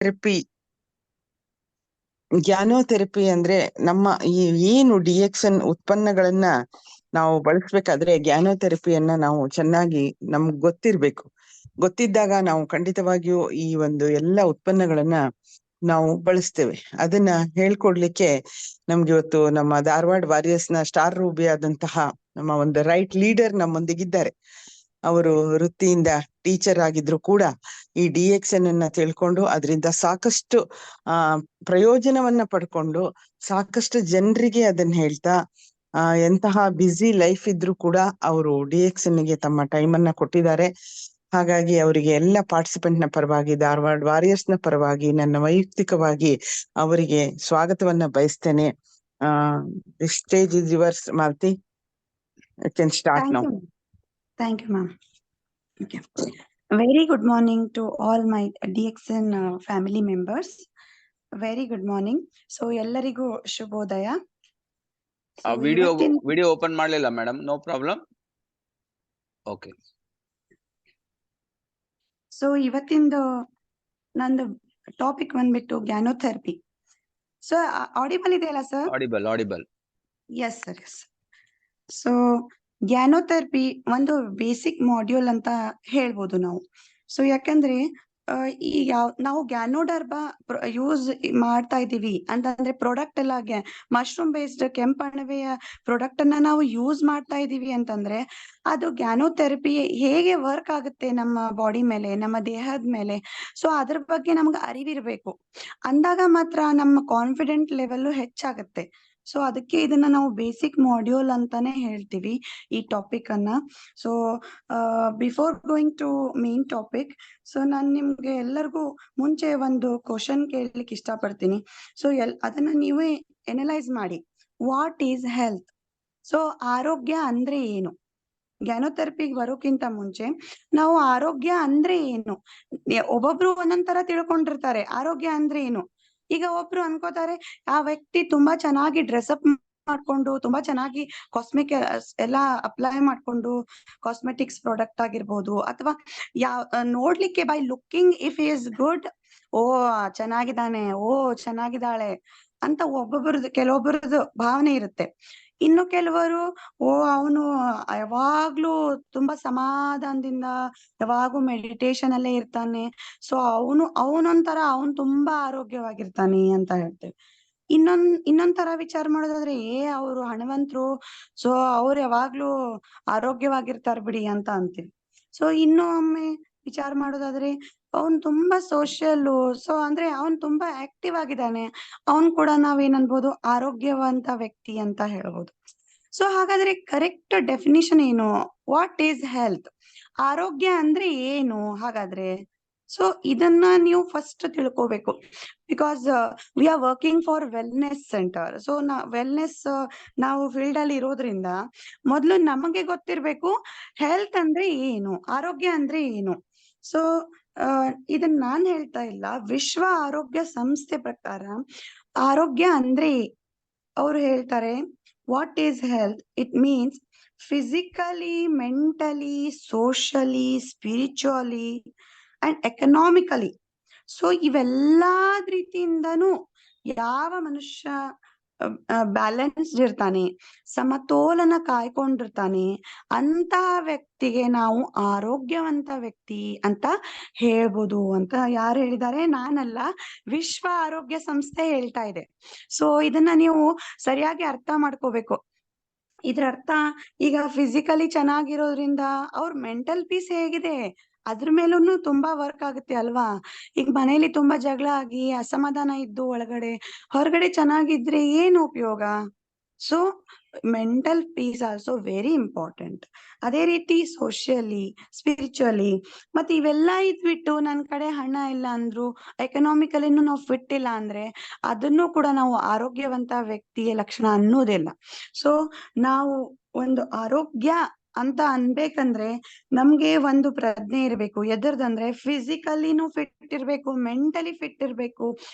Therapy, ಜ್ಞಾನೋಥೆರಪಿ ಅಂದ್ರೆ ನಮ್ಮ ಈ ಏನು ಡಿಎಕ್ಸನ್ ಉತ್ಪನ್ನಗಳನ್ನ ನಾವು ಬಳಸ್ಬೇಕಾದ್ರೆ ಜ್ಞಾನೋಥೆರಪಿಯನ್ನ ನಾವು ಚೆನ್ನಾಗಿ ನಮ್ಗ್ ಗೊತ್ತಿರ್ಬೇಕು. ಗೊತ್ತಿದ್ದಾಗ ನಾವು ಖಂಡಿತವಾಗಿಯೂ ಈ ಒಂದು ಎಲ್ಲ ಉತ್ಪನ್ನಗಳನ್ನ ನಾವು ಬಳಸ್ತೇವೆ. ಅದನ್ನ ಹೇಳ್ಕೊಡ್ಲಿಕ್ಕೆ ನಮ್ಗೆ ಇವತ್ತು ನಮ್ಮ ಧಾರವಾಡ ವಾರಿಯರ್ಸ್ನ ಸ್ಟಾರ್ ರೂಬಿ ಆದಂತಹ ನಮ್ಮ ಒಂದು ರೈಟ್ ಲೀಡರ್ ನಮ್ಮೊಂದಿಗಿದ್ದಾರೆ. ಅವರು ವೃತ್ತಿಯಿಂದ ಟೀಚರ್ ಆಗಿದ್ರು ಕೂಡ ಈ ಡಿಎಕ್ಸನ್ ಅನ್ನ ತಿಳ್ಕೊಂಡು ಅದರಿಂದ ಸಾಕಷ್ಟು ಪ್ರಯೋಜನವನ್ನ ಪಡ್ಕೊಂಡು ಸಾಕಷ್ಟು ಜನರಿಗೆ ಅದನ್ನ ಹೇಳ್ತಾ ಎಂತಹ ಬ್ಯುಸಿ ಲೈಫ್ ಇದ್ರು ಕೂಡ ಅವರು ಡಿಎಕ್ಸನ್ ಗೆ ತಮ್ಮ ಟೈಮ್ ಅನ್ನ ಕೊಟ್ಟಿದ್ದಾರೆ. ಹಾಗಾಗಿ ಅವರಿಗೆ ಎಲ್ಲ ಪಾರ್ಟಿಸಿಪೆಂಟ್ ನ ಪರವಾಗಿ, ಧಾರವಾಡ ವಾರಿಯರ್ಸ್ ನ ಪರವಾಗಿ, ನನ್ನ ವೈಯಕ್ತಿಕವಾಗಿ ಅವರಿಗೆ ಸ್ವಾಗತವನ್ನ ಬಯಸ್ತೇನೆ. The stage is yours, Malathi. You can start now. Thank you, ma'am. Okay. Very good morning to all my DXN family members. Very good morning. So ಎಲ್ಲರಿಗೂ ಶುಭೋದಯ. ವಿಡಿಯೋ ಓಪನ್ ಮಾಡಲಿಲ್ಲ madam, no problem. Okay. So ಇವತ್ತಿಂದು ನಂದು topic ಬಂದ್ಬಿಟ್ಟು ganotherapy. So audible ಇದೆಯಲ್ಲ sir? Audible. Yes sir, yes. So ganotherapy ಒಂದು basic module ಅಂತ ಹೇಳ್ಬೋದು ನಾವು. ಸೊ ಯಾಕಂದ್ರೆ ಈಗ ನಾವು ಗ್ಯಾನೋಡರ್ಬ ಯೂಸ್ ಮಾಡ್ತಾ ಇದೀವಿ ಅಂತಂದ್ರೆ ಪ್ರಾಡಕ್ಟ್ ಎಲ್ಲ ಮಶ್ರೂಮ್ ಬೇಸ್ಡ್ ಕೆಂಪಣವೆಯ ಪ್ರಾಡಕ್ಟ್ ಅನ್ನ ನಾವು ಯೂಸ್ ಮಾಡ್ತಾ ಇದೀವಿ ಅಂತಂದ್ರೆ ಅದು ಜ್ಞಾನೋಥೆರಪಿ ಹೇಗೆ ವರ್ಕ್ ಆಗುತ್ತೆ ನಮ್ಮ ಬಾಡಿ ಮೇಲೆ, ನಮ್ಮ ದೇಹದ ಮೇಲೆ. ಸೊ ಅದ್ರ ಬಗ್ಗೆ ನಮ್ಗೆ ಅರಿವಿರ್ಬೇಕು. ಅಂದಾಗ ಮಾತ್ರ ನಮ್ಮ ಕಾನ್ಫಿಡೆಂಟ್ ಲೆವೆಲ್ ಹೆಚ್ಚಾಗತ್ತೆ. ಸೊ ಅದಕ್ಕೆ ಇದನ್ನ ನಾವು ಬೇಸಿಕ್ ಮಾಡ್ಯೂಲ್ ಅಂತಾನೆ ಹೇಳ್ತೀವಿ ಈ ಟಾಪಿಕ್ ಅನ್ನ. So before going to main topic, so ನಾನು ನಿಮ್ಗೆ ಎಲ್ಲರಿಗೂ ಮುಂಚೆ ಒಂದು ಕ್ವಶನ್ ಕೇಳಲಿಕ್ಕೆ ಇಷ್ಟಪಡ್ತೀನಿ. ಸೊ ಅದನ್ನ ನೀವೇ ಎನಲೈಸ್ ಮಾಡಿ. What is health? ಸೊ ಆರೋಗ್ಯ ಅಂದ್ರೆ ಏನು? ಜ್ಞಾನೋಥೆರಪಿಗೆ ಬರೋಕ್ಕಿಂತ ಮುಂಚೆ ನಾವು ಆರೋಗ್ಯ ಅಂದ್ರೆ ಏನು, ಒಬ್ಬೊಬ್ರು ಒಂದೊಂದ್ ತರ ತಿಳ್ಕೊಂಡಿರ್ತಾರೆ ಆರೋಗ್ಯ ಅಂದ್ರೆ ಏನು. ಈಗ ಒಬ್ರು ಅನ್ಕೋತಾರೆ ಆ ವ್ಯಕ್ತಿ ತುಂಬಾ ಚೆನ್ನಾಗಿ ಡ್ರೆಸ್ಅಪ್ ಮಾಡ್ಕೊಂಡು, ತುಂಬಾ ಚೆನ್ನಾಗಿ ಕಾಸ್ಮೆಟಿಕ್ ಎಲ್ಲ ಅಪ್ಲೈ ಮಾಡ್ಕೊಂಡು, ಕಾಸ್ಮೆಟಿಕ್ಸ್ ಪ್ರಾಡಕ್ಟ್ ಆಗಿರ್ಬೋದು, ಅಥವಾ ನೋಡ್ಲಿಕ್ಕೆ by looking if is good, ಓ ಚೆನ್ನಾಗಿದ್ದಾನೆ, ಓ ಚೆನ್ನಾಗಿದ್ದಾಳೆ ಅಂತ ಕೆಲವೊಬ್ಬರದು ಭಾವನೆ ಇರುತ್ತೆ. ಇನ್ನು ಕೆಲವರು ಅವನು ಯಾವಾಗ್ಲೂ ತುಂಬಾ ಸಮಾಧಾನದಿಂದ ಯಾವಾಗೂ ಮೆಡಿಟೇಷನ್ ಅಲ್ಲೇ ಇರ್ತಾನೆ, ಸೊ ಅವನೊಂಥರ ಅವನು ತುಂಬಾ ಆರೋಗ್ಯವಾಗಿರ್ತಾನೆ ಅಂತ ಹೇಳ್ತೇವೆ. ಇನ್ನೊಂದ್ ತರ ವಿಚಾರ ಮಾಡೋದಾದ್ರೆ ಅವರು ಹಣವಂತರು, ಸೊ ಅವ್ರು ಯಾವಾಗ್ಲೂ ಆರೋಗ್ಯವಾಗಿರ್ತಾರ ಬಿಡಿ ಅಂತ ಅಂತೀವಿ. ಸೊ ಇನ್ನೊಮ್ಮೆ ವಿಚಾರ ಮಾಡೋದಾದ್ರೆ ಅವನ್ ತುಂಬಾ ಸೋಷಿಯಲ್, ಸೊ ಅಂದ್ರೆ ಅವನ್ ತುಂಬಾ ಆಕ್ಟಿವ್ ಆಗಿದ್ದಾನೆ, ಅವನ್ ಕೂಡ ನಾವೇನನ್ಬೋದು ಆರೋಗ್ಯವಂತ ವ್ಯಕ್ತಿ ಅಂತ ಹೇಳ್ಬೋದು. ಸೊ ಹಾಗಾದ್ರೆ ಕರೆಕ್ಟ್ ಡೆಫಿನಿಷನ್ ಏನು? What is health? ಆರೋಗ್ಯ ಅಂದ್ರೆ ಏನು ಹಾಗಾದ್ರೆ? ಸೊ ಇದನ್ನ ನೀವು ಫಸ್ಟ್ ತಿಳ್ಕೋಬೇಕು. Because we are working for wellness centre. So wellness ನಾವು ಫೀಲ್ಡ್ ಅಲ್ಲಿ ಇರೋದ್ರಿಂದ ಮೊದ್ಲು ನಮಗೆ ಗೊತ್ತಿರ್ಬೇಕು ಹೆಲ್ತ್ ಅಂದ್ರೆ ಏನು, ಆರೋಗ್ಯ ಅಂದ್ರೆ ಏನು. ಸೊ ಇದನ್ನ ನಾನ್ ಹೇಳ್ತಾ ಇಲ್ಲ, ವಿಶ್ವ ಆರೋಗ್ಯ ಸಂಸ್ಥೆ ಪ್ರಕಾರ ಆರೋಗ್ಯ ಅಂದ್ರೆ ಅವ್ರು ಹೇಳ್ತಾರೆ, what is health? It means physically, mentally, socially, spiritually and economically. So ಇವೆಲ್ಲಾ ರೀತಿಯಿಂದನೂ ಯಾವ ಮನುಷ್ಯ ಬ್ಯಾಲೆನ್ಸ್ಡ್ ಇರ್ತಾನೆ, ಸಮತೋಲನ ಕಾಯ್ಕೊಂಡಿರ್ತಾನೆ, ಅಂತಹ ವ್ಯಕ್ತಿಗೆ ನಾವು ಆರೋಗ್ಯವಂತ ವ್ಯಕ್ತಿ ಅಂತ ಹೇಳ್ಬೋದು ಅಂತ ಯಾರು ಹೇಳಿದ್ದಾರೆ? ನಾನಲ್ಲ, ವಿಶ್ವ ಆರೋಗ್ಯ ಸಂಸ್ಥೆ ಹೇಳ್ತಾ ಇದೆ. ಸೊ ಇದನ್ನ ನೀವು ಸರಿಯಾಗಿ ಅರ್ಥ ಮಾಡ್ಕೋಬೇಕು. ಇದ್ರ ಅರ್ಥ ಈಗ ಫಿಸಿಕಲಿ ಚೆನ್ನಾಗಿರೋದ್ರಿಂದ ಅವ್ರ ಮೆಂಟಲ್ ಪೀಸ್ ಹೇಗಿದೆ ಅದ್ರ ಮೇಲೂ ತುಂಬಾ ವರ್ಕ್ ಆಗುತ್ತೆ ಅಲ್ವಾ. ಈಗ ಮನೇಲಿ ತುಂಬಾ ಜಗಳ ಆಗಿ ಅಸಮಾಧಾನ ಇದ್ದು ಒಳಗಡೆ, ಹೊರಗಡೆ ಚೆನ್ನಾಗಿದ್ರೆ ಏನು ಉಪಯೋಗ? So mental piece also very important. ಅದೇ ರೀತಿ ಸೋಷಿಯಲಿ, ಸ್ಪಿರಿಚುವಲಿ, ಮತ್ತೆ ಇವೆಲ್ಲ ಇದ್ಬಿಟ್ಟು ನನ್ ಕಡೆ ಹಣ ಇಲ್ಲ ಅಂದ್ರು, ಎಕನಾಮಿಕಲಿನೂ ನಾವು ಫಿಟ್ ಇಲ್ಲ ಅಂದ್ರೆ ಅದನ್ನು ಕೂಡ ನಾವು ಆರೋಗ್ಯವಂತ ವ್ಯಕ್ತಿಯ ಲಕ್ಷಣ ಅನ್ನೋದಿಲ್ಲ. ಸೊ ನಾವು ಒಂದು ಆರೋಗ್ಯ ಅಂತ ಅನ್ಬೇಕಂದ್ರೆ ನಮ್ಗೆ ಒಂದು ಪ್ರಜ್ಞೆ ಇರ್ಬೇಕು. ಎದರ್ದಂದ್ರೆ ಫಿಸಿಕಲಿನೂ ಫಿಟ್ ಇರ್ಬೇಕು, ಮೆಂಟಲಿ ಫಿಟ್ ಇರ್ಬೇಕು,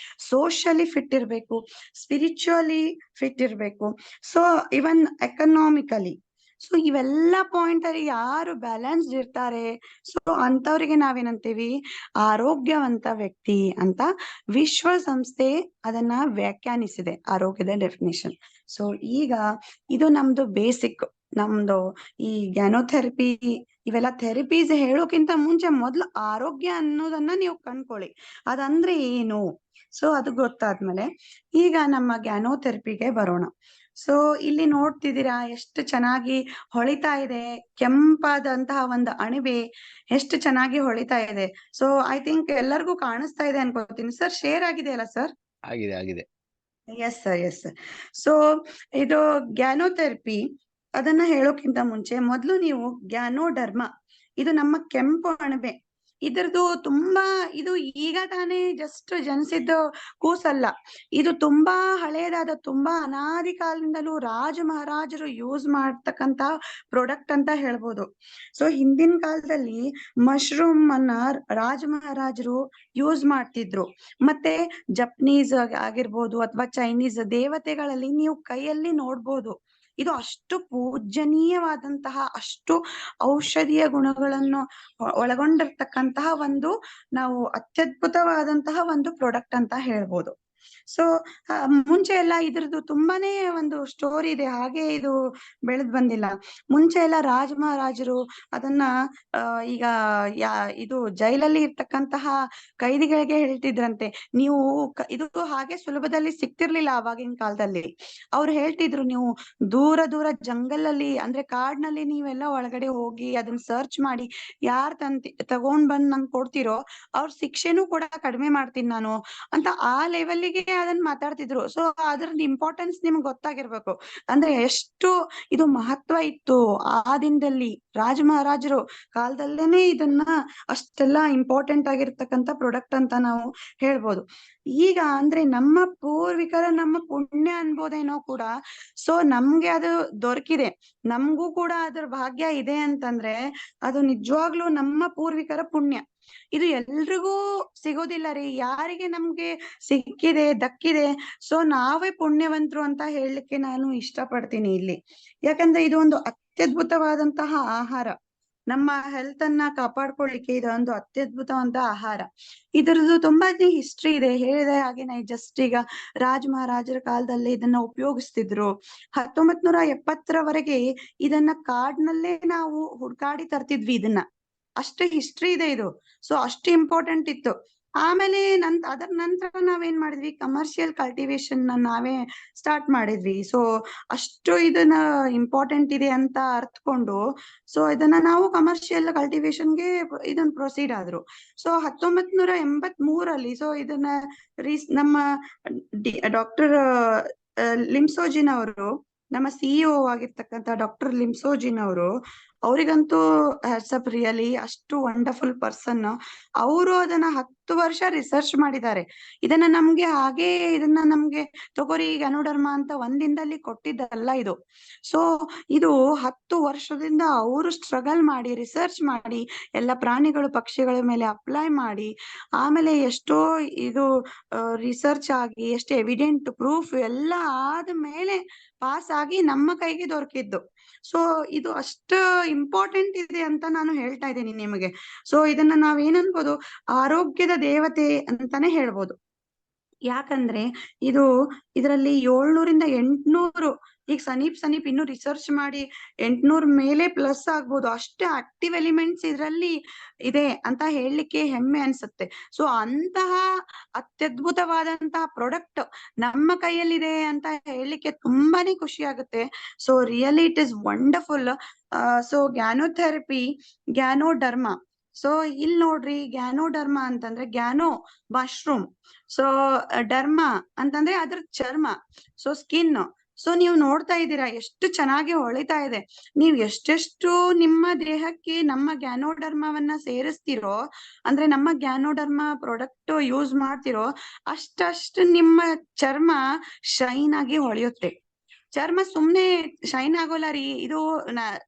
ಸೋಷಿಯಲಿ ಫಿಟ್ ಇರ್ಬೇಕು, ಸ್ಪಿರಿಚುವಲಿ ಫಿಟ್ ಇರ್ಬೇಕು, ಸೊ ಇವನ್ ಎಕನಾಮಿಕಲಿ. ಸೊ ಇವೆಲ್ಲ ಪಾಯಿಂಟ್ ಅಲ್ಲಿ ಯಾರು ಬ್ಯಾಲೆನ್ಸ್ಡ್ ಇರ್ತಾರೆ, ಸೊ ಅಂತವ್ರಿಗೆ ನಾವೇನಂತೀವಿ ಆರೋಗ್ಯವಂತ ವ್ಯಕ್ತಿ ಅಂತ ವಿಶ್ವಸಂಸ್ಥೆ ಅದನ್ನ ವ್ಯಾಖ್ಯಾನಿಸಿದೆ, ಆರೋಗ್ಯದ ಡೆಫಿನೇಷನ್. ಸೊ ಈಗ ಇದು ನಮ್ದು ಬೇಸಿಕ್, ನಮ್ದು ಈ ಗ್ಯಾನೋಥೆರಪಿ ಇವೆಲ್ಲ ಥೆರಪೀಸ್ ಹೇಳೋಕ್ಕಿಂತ ಮುಂಚೆ ಮೊದ್ಲು ಆರೋಗ್ಯ ಅನ್ನೋದನ್ನ ನೀವು ಕಂಡ್ಕೊಳ್ಳಿ, ಅದಂದ್ರೆ ಏನು. ಸೊ ಅದು ಗೊತ್ತಾದ್ಮೇಲೆ ಈಗ ನಮ್ಮ ಗ್ಯಾನೋಥೆರಪಿಗೆ ಬರೋಣ. ಸೊ ಇಲ್ಲಿ ನೋಡ್ತಿದ್ದೀರಾ ಎಷ್ಟು ಚೆನ್ನಾಗಿ ಹೊಳಿತಾ ಇದೆ, ಕೆಂಪಾದಂತಹ ಒಂದು ಅಣಬೆ ಎಷ್ಟು ಚೆನ್ನಾಗಿ ಹೊಳಿತಾ ಇದೆ. ಸೊ ಐ ಥಿಂಕ್ ಎಲ್ಲರಿಗೂ ಕಾಣಿಸ್ತಾ ಇದೆ ಅನ್ಕೋತೀನಿ ಸರ್, ಶೇರ್ ಆಗಿದೆ ಅಲ್ಲ ಸರ್? ಆಗಿದೆ. S sir, yes sir. So ಇದು ಗ್ಯಾನೋಥೆರಪಿ ಅದನ್ನ ಹೇಳೋಕ್ಕಿಂತ ಮುಂಚೆ ಮೊದ್ಲು ನೀವು ಗ್ಯಾನೋಡರ್ಮ, ಇದು ನಮ್ಮ ಕೆಂಪು ಅಣಬೆ, ಇದ್ರದ್ದು ತುಂಬಾ ಇದು ಈಗ ತಾನೇ ಜಸ್ಟ್ ಜನಿಸಿದ್ದು ಕೂಸಲ್ಲ, ಇದು ತುಂಬಾ ಹಳೇದಾದ, ತುಂಬಾ ಅನಾದಿ ಕಾಲದಿಂದಲೂ ರಾಜ ಮಹಾರಾಜರು ಯೂಸ್ ಮಾಡ್ತಕ್ಕಂತ ಪ್ರಾಡಕ್ಟ್ ಅಂತ ಹೇಳ್ಬೋದು. ಸೊ ಹಿಂದಿನ ಕಾಲದಲ್ಲಿ ಮಶ್ರೂಮ್ ಅನ್ನ ರಾಜ ಮಹಾರಾಜರು ಯೂಸ್ ಮಾಡ್ತಿದ್ರು. ಮತ್ತೆ ಜಪನೀಸ್ ಆಗಿರ್ಬೋದು ಅಥವಾ ಚೈನೀಸ್ ದೇವತೆಗಳಲ್ಲಿ ನೀವು ಕೈಯಲ್ಲಿ ನೋಡ್ಬೋದು. ಇದು ಅಷ್ಟು ಪೂಜನೀಯವಾದಂತಹ, ಅಷ್ಟು ಔಷಧೀಯ ಗುಣಗಳನ್ನು ಒಳಗೊಂಡಿರ್ತಕ್ಕಂತಹ ಒಂದು, ನಾವು ಅತ್ಯದ್ಭುತವಾದಂತಹ ಒಂದು ಪ್ರಾಡಕ್ಟ್ ಅಂತ ಹೇಳ್ಬೋದು. ಸೊ ಮುಂಚೆ ಎಲ್ಲ ಇದ್ರದ್ದು ತುಂಬಾನೇ ಒಂದು ಸ್ಟೋರಿ ಇದೆ, ಹಾಗೆ ಇದು ಬೆಳೆದ್ ಬಂದಿಲ್ಲ. ಮುಂಚೆ ಎಲ್ಲ ರಾಜ ಮಹಾರಾಜರು ಅದನ್ನ ಈಗ ಇದು ಜೈಲಲ್ಲಿ ಇರ್ತಕ್ಕಂತಹ ಕೈದಿಗಳಿಗೆ ಹೇಳ್ತಿದ್ರಂತೆ, ನೀವು ಇದು ಹಾಗೆ ಸುಲಭದಲ್ಲಿ ಸಿಕ್ತಿರ್ಲಿಲ್ಲ ಆವಾಗಿನ ಕಾಲದಲ್ಲಿ. ಅವ್ರು ಹೇಳ್ತಿದ್ರು, ನೀವು ದೂರ ದೂರ ಜಂಗಲ್ ಅಲ್ಲಿ ಅಂದ್ರೆ ಕಾಡ್ನಲ್ಲಿ ನೀವೆಲ್ಲ ಒಳಗಡೆ ಹೋಗಿ ಅದನ್ನ ಸರ್ಚ್ ಮಾಡಿ ಯಾರ್ ತಗೊಂಡ್ ಬಂದ್ ನಂಗೆ ಕೊಡ್ತಿರೋ ಅವ್ರ ಶಿಕ್ಷೆನೂ ಕೂಡ ಕಡಿಮೆ ಮಾಡ್ತೀನಿ ನಾನು ಅಂತ ಆ ಲೆವೆಲ್ಗೆ ಅದನ್ನ ಮಾತಾಡ್ತಿದ್ರು. ಸೊ ಅದ್ರದ್ದು ಇಂಪಾರ್ಟೆನ್ಸ್ ನಿಮ್ಗೆ ಗೊತ್ತಾಗಿರ್ಬೇಕು, ಅಂದ್ರೆ ಎಷ್ಟು ಇದು ಮಹತ್ವ ಇತ್ತು ಆ ದಿನದಲ್ಲಿ, ರಾಜ ಮಹಾರಾಜರು ಕಾಲದಲ್ಲೇನೆ ಇದನ್ನ ಅಷ್ಟೆಲ್ಲ ಇಂಪಾರ್ಟೆಂಟ್ ಆಗಿರ್ತಕ್ಕಂಥ ಪ್ರಾಡಕ್ಟ್ ಅಂತ ನಾವು ಹೇಳ್ಬೋದು. ಈಗ ಅಂದ್ರೆ ನಮ್ಮ ಪೂರ್ವಿಕರ ನಮ್ಮ ಪುಣ್ಯ ಅನ್ಬೋದೇನೋ ಕೂಡ. ಸೊ ನಮ್ಗೆ ಅದು ದೊರಕಿದೆ, ನಮ್ಗೂ ಕೂಡ ಅದ್ರ ಭಾಗ್ಯ ಇದೆ ಅಂತಂದ್ರೆ ಅದು ನಿಜವಾಗ್ಲೂ ನಮ್ಮ ಪೂರ್ವಿಕರ ಪುಣ್ಯ. ಇದು ಎಲ್ರಿಗೂ ಸಿಗೋದಿಲ್ಲ ರೀ, ಯಾರಿಗೆ ನಮ್ಗೆ ಸಿಕ್ಕಿದೆ ದಕ್ಕಿದೆ, ಸೊ ನಾವೇ ಪುಣ್ಯವಂತರು ಅಂತ ಹೇಳಲಿಕ್ಕೆ ನಾನು ಇಷ್ಟಪಡ್ತೀನಿ ಇಲ್ಲಿ. ಯಾಕಂದ್ರೆ ಇದು ಒಂದು ಅತ್ಯದ್ಭುತವಾದಂತಹ ಆಹಾರ, ನಮ್ಮ ಹೆಲ್ತ್ ಅನ್ನ ಕಾಪಾಡ್ಕೊಳ್ಳಿಕ್ಕೆ ಇದು ಒಂದು ಅತ್ಯದ್ಭುತವಾದ ಆಹಾರ. ಇದರದ್ದು ತುಂಬಾ ಹಿಸ್ಟ್ರಿ ಇದೆ, ಹೇಳಿದೆ ಹಾಗೆ ನಾ ಜಸ್ಟ್ ಈಗ ರಾಜ ಮಹಾರಾಜರ ಕಾಲದಲ್ಲಿ ಇದನ್ನ ಉಪಯೋಗಿಸ್ತಿದ್ರು. 1970ರವರೆಗೆ ಇದನ್ನ ಕಾಡ್ನಲ್ಲೇ ನಾವು ಹುಡ್ಕಾಡಿ ತರ್ತಿದ್ವಿ ಇದನ್ನ, ಅಷ್ಟು ಹಿಸ್ಟ್ರಿ ಇದೆ ಇದು. ಸೊ ಅಷ್ಟು ಇಂಪಾರ್ಟೆಂಟ್ ಇತ್ತು. ಆಮೇಲೆ ಅದರ ನಂತರ ನಾವೇನ್ ಮಾಡಿದ್ವಿ, ಕಮರ್ಷಿಯಲ್ ಕಲ್ಟಿವೇಶನ್ ನಾವೇ ಸ್ಟಾರ್ಟ್ ಮಾಡಿದ್ವಿ. ಸೊ ಅಷ್ಟು ಇದನ್ನ ಇಂಪಾರ್ಟೆಂಟ್ ಇದೆ ಅಂತ ಅರ್ಥಕೊಂಡು ಸೊ ಇದನ್ನ ನಾವು ಕಮರ್ಷಿಯಲ್ ಕಲ್ಟಿವೇಶನ್ಗೆ ಇದನ್ನ ಪ್ರೊಸೀಡ್ ಆದ್ರು. ಸೊ 1983ರಲ್ಲಿ ಸೊ ಇದನ್ನ ನಮ್ಮ ಡಾಕ್ಟರ್ ಲಿಮ್ಸೋಜಿನ್ ಅವರು, ನಮ್ಮ ಸಿಇಒ ಆಗಿರ್ತಕ್ಕಂಥ ಡಾಕ್ಟರ್ ಲಿಮ್ಸೋಜಿನ್ ಅವರು, ಅವರಿಗಂತೂ ಹ್ಯಾಟ್ಸಪ್, ರಿಯಲಿ ಅಷ್ಟು ವಂಡರ್ಫುಲ್ ಪರ್ಸನ್. ಅವರು ಅದನ್ನ 10 ವರ್ಷ ರಿಸರ್ಚ್ ಮಾಡಿದ್ದಾರೆ. ಇದನ್ನ ನಮ್ಗೆ ಹಾಗೆ ಇದನ್ನ ನಮ್ಗೆ ತಗೋರಿ ಗ್ಯಾನೋಡರ್ಮ ಅಂತ ಒಂದಿನದಲ್ಲಿ ಕೊಟ್ಟಿದ್ದಲ್ಲ ಇದು. ಸೊ ಇದು 10 ವರ್ಷದಿಂದ ಅವರು ಸ್ಟ್ರಗಲ್ ಮಾಡಿ ರಿಸರ್ಚ್ ಮಾಡಿ ಎಲ್ಲ ಪ್ರಾಣಿಗಳು ಪಕ್ಷಿಗಳ ಮೇಲೆ ಅಪ್ಲೈ ಮಾಡಿ ಆಮೇಲೆ ಎಷ್ಟೋ ಇದು ರಿಸರ್ಚ್ ಆಗಿ ಎಷ್ಟು ಎವಿಡೆಂಟ್ ಪ್ರೂಫ್ ಎಲ್ಲ ಆದ್ಮೇಲೆ ಪಾಸ್ ಆಗಿ ನಮ್ಮ ಕೈಗೆ ದೊರಕಿದ್ದು. ಸೊ ಇದು ಅಷ್ಟು ಇಂಪಾರ್ಟೆಂಟ್ ಇದೆ ಅಂತ ನಾನು ಹೇಳ್ತಾ ಇದ್ದೀನಿ ನಿಮಗೆ. ಸೊ ಇದನ್ನ ನಾವೇನನ್ಬೋದು, ಆರೋಗ್ಯದ ದೇವತೆ ಅಂತಾನೆ ಹೇಳ್ಬೋದು. ಯಾಕಂದ್ರೆ ಇದು ಇದರಲ್ಲಿ 700ರಿಂದ 800, ಈಗ ಸನೀಪ್ ಇನ್ನು ರಿಸರ್ಚ್ ಮಾಡಿ 800 ಮೇಲೆ ಪ್ಲಸ್ ಆಗ್ಬೋದು, ಅಷ್ಟು ಆಕ್ಟಿವ್ ಎಲಿಮೆಂಟ್ಸ್ ಇದರಲ್ಲಿ ಇದೆ ಅಂತ ಹೇಳಲಿಕ್ಕೆ ಹೆಮ್ಮೆ ಅನ್ಸುತ್ತೆ. ಸೊ ಅಂತಹ ಅತ್ಯದ್ಭುತವಾದಂತಹ ಪ್ರಾಡಕ್ಟ್ ನಮ್ಮ ಕೈಯಲ್ಲಿದೆ ಅಂತ ಹೇಳಲಿಕ್ಕೆ ತುಂಬಾನೇ ಖುಷಿ ಆಗುತ್ತೆ. So really it is wonderful. So ganotherapy, ganoderma. So ಇಲ್ಲಿ ನೋಡ್ರಿ, ಗ್ಯಾನೋಡರ್ಮ ಅಂತಂದ್ರೆ ಗ್ಯಾನೋ ಮಶ್ರೂಮ್, ಸೊ ಡರ್ಮ ಅಂತಂದ್ರೆ ಅದ್ರ ಚರ್ಮ, ಸೊ ಸ್ಕಿನ್. ಸೊ ನೀವು ನೋಡ್ತಾ ಇದ್ದೀರಾ ಎಷ್ಟು ಚೆನ್ನಾಗಿ ಹೊಳಿತಾ ಇದೆ. ನೀವು ಎಷ್ಟೆಷ್ಟು ನಿಮ್ಮ ದೇಹಕ್ಕೆ ನಮ್ಮ ಗ್ಯಾನೋಡರ್ಮವನ್ನ ಸೇರಿಸ್ತಿರೋ, ಅಂದ್ರೆ ನಮ್ಮ ಗ್ಯಾನೋಡರ್ಮ ಪ್ರಾಡಕ್ಟ್ ಯೂಸ್ ಮಾಡ್ತಿರೋ, ಅಷ್ಟಷ್ಟು ನಿಮ್ಮ ಚರ್ಮ ಶೈನ್ ಆಗಿ ಹೊಳೆಯುತ್ತೆ. ಚರ್ಮ ಸುಮ್ನೆ ಶೈನ್ ಆಗೋಲ್ಲ ರೀ. ಇದು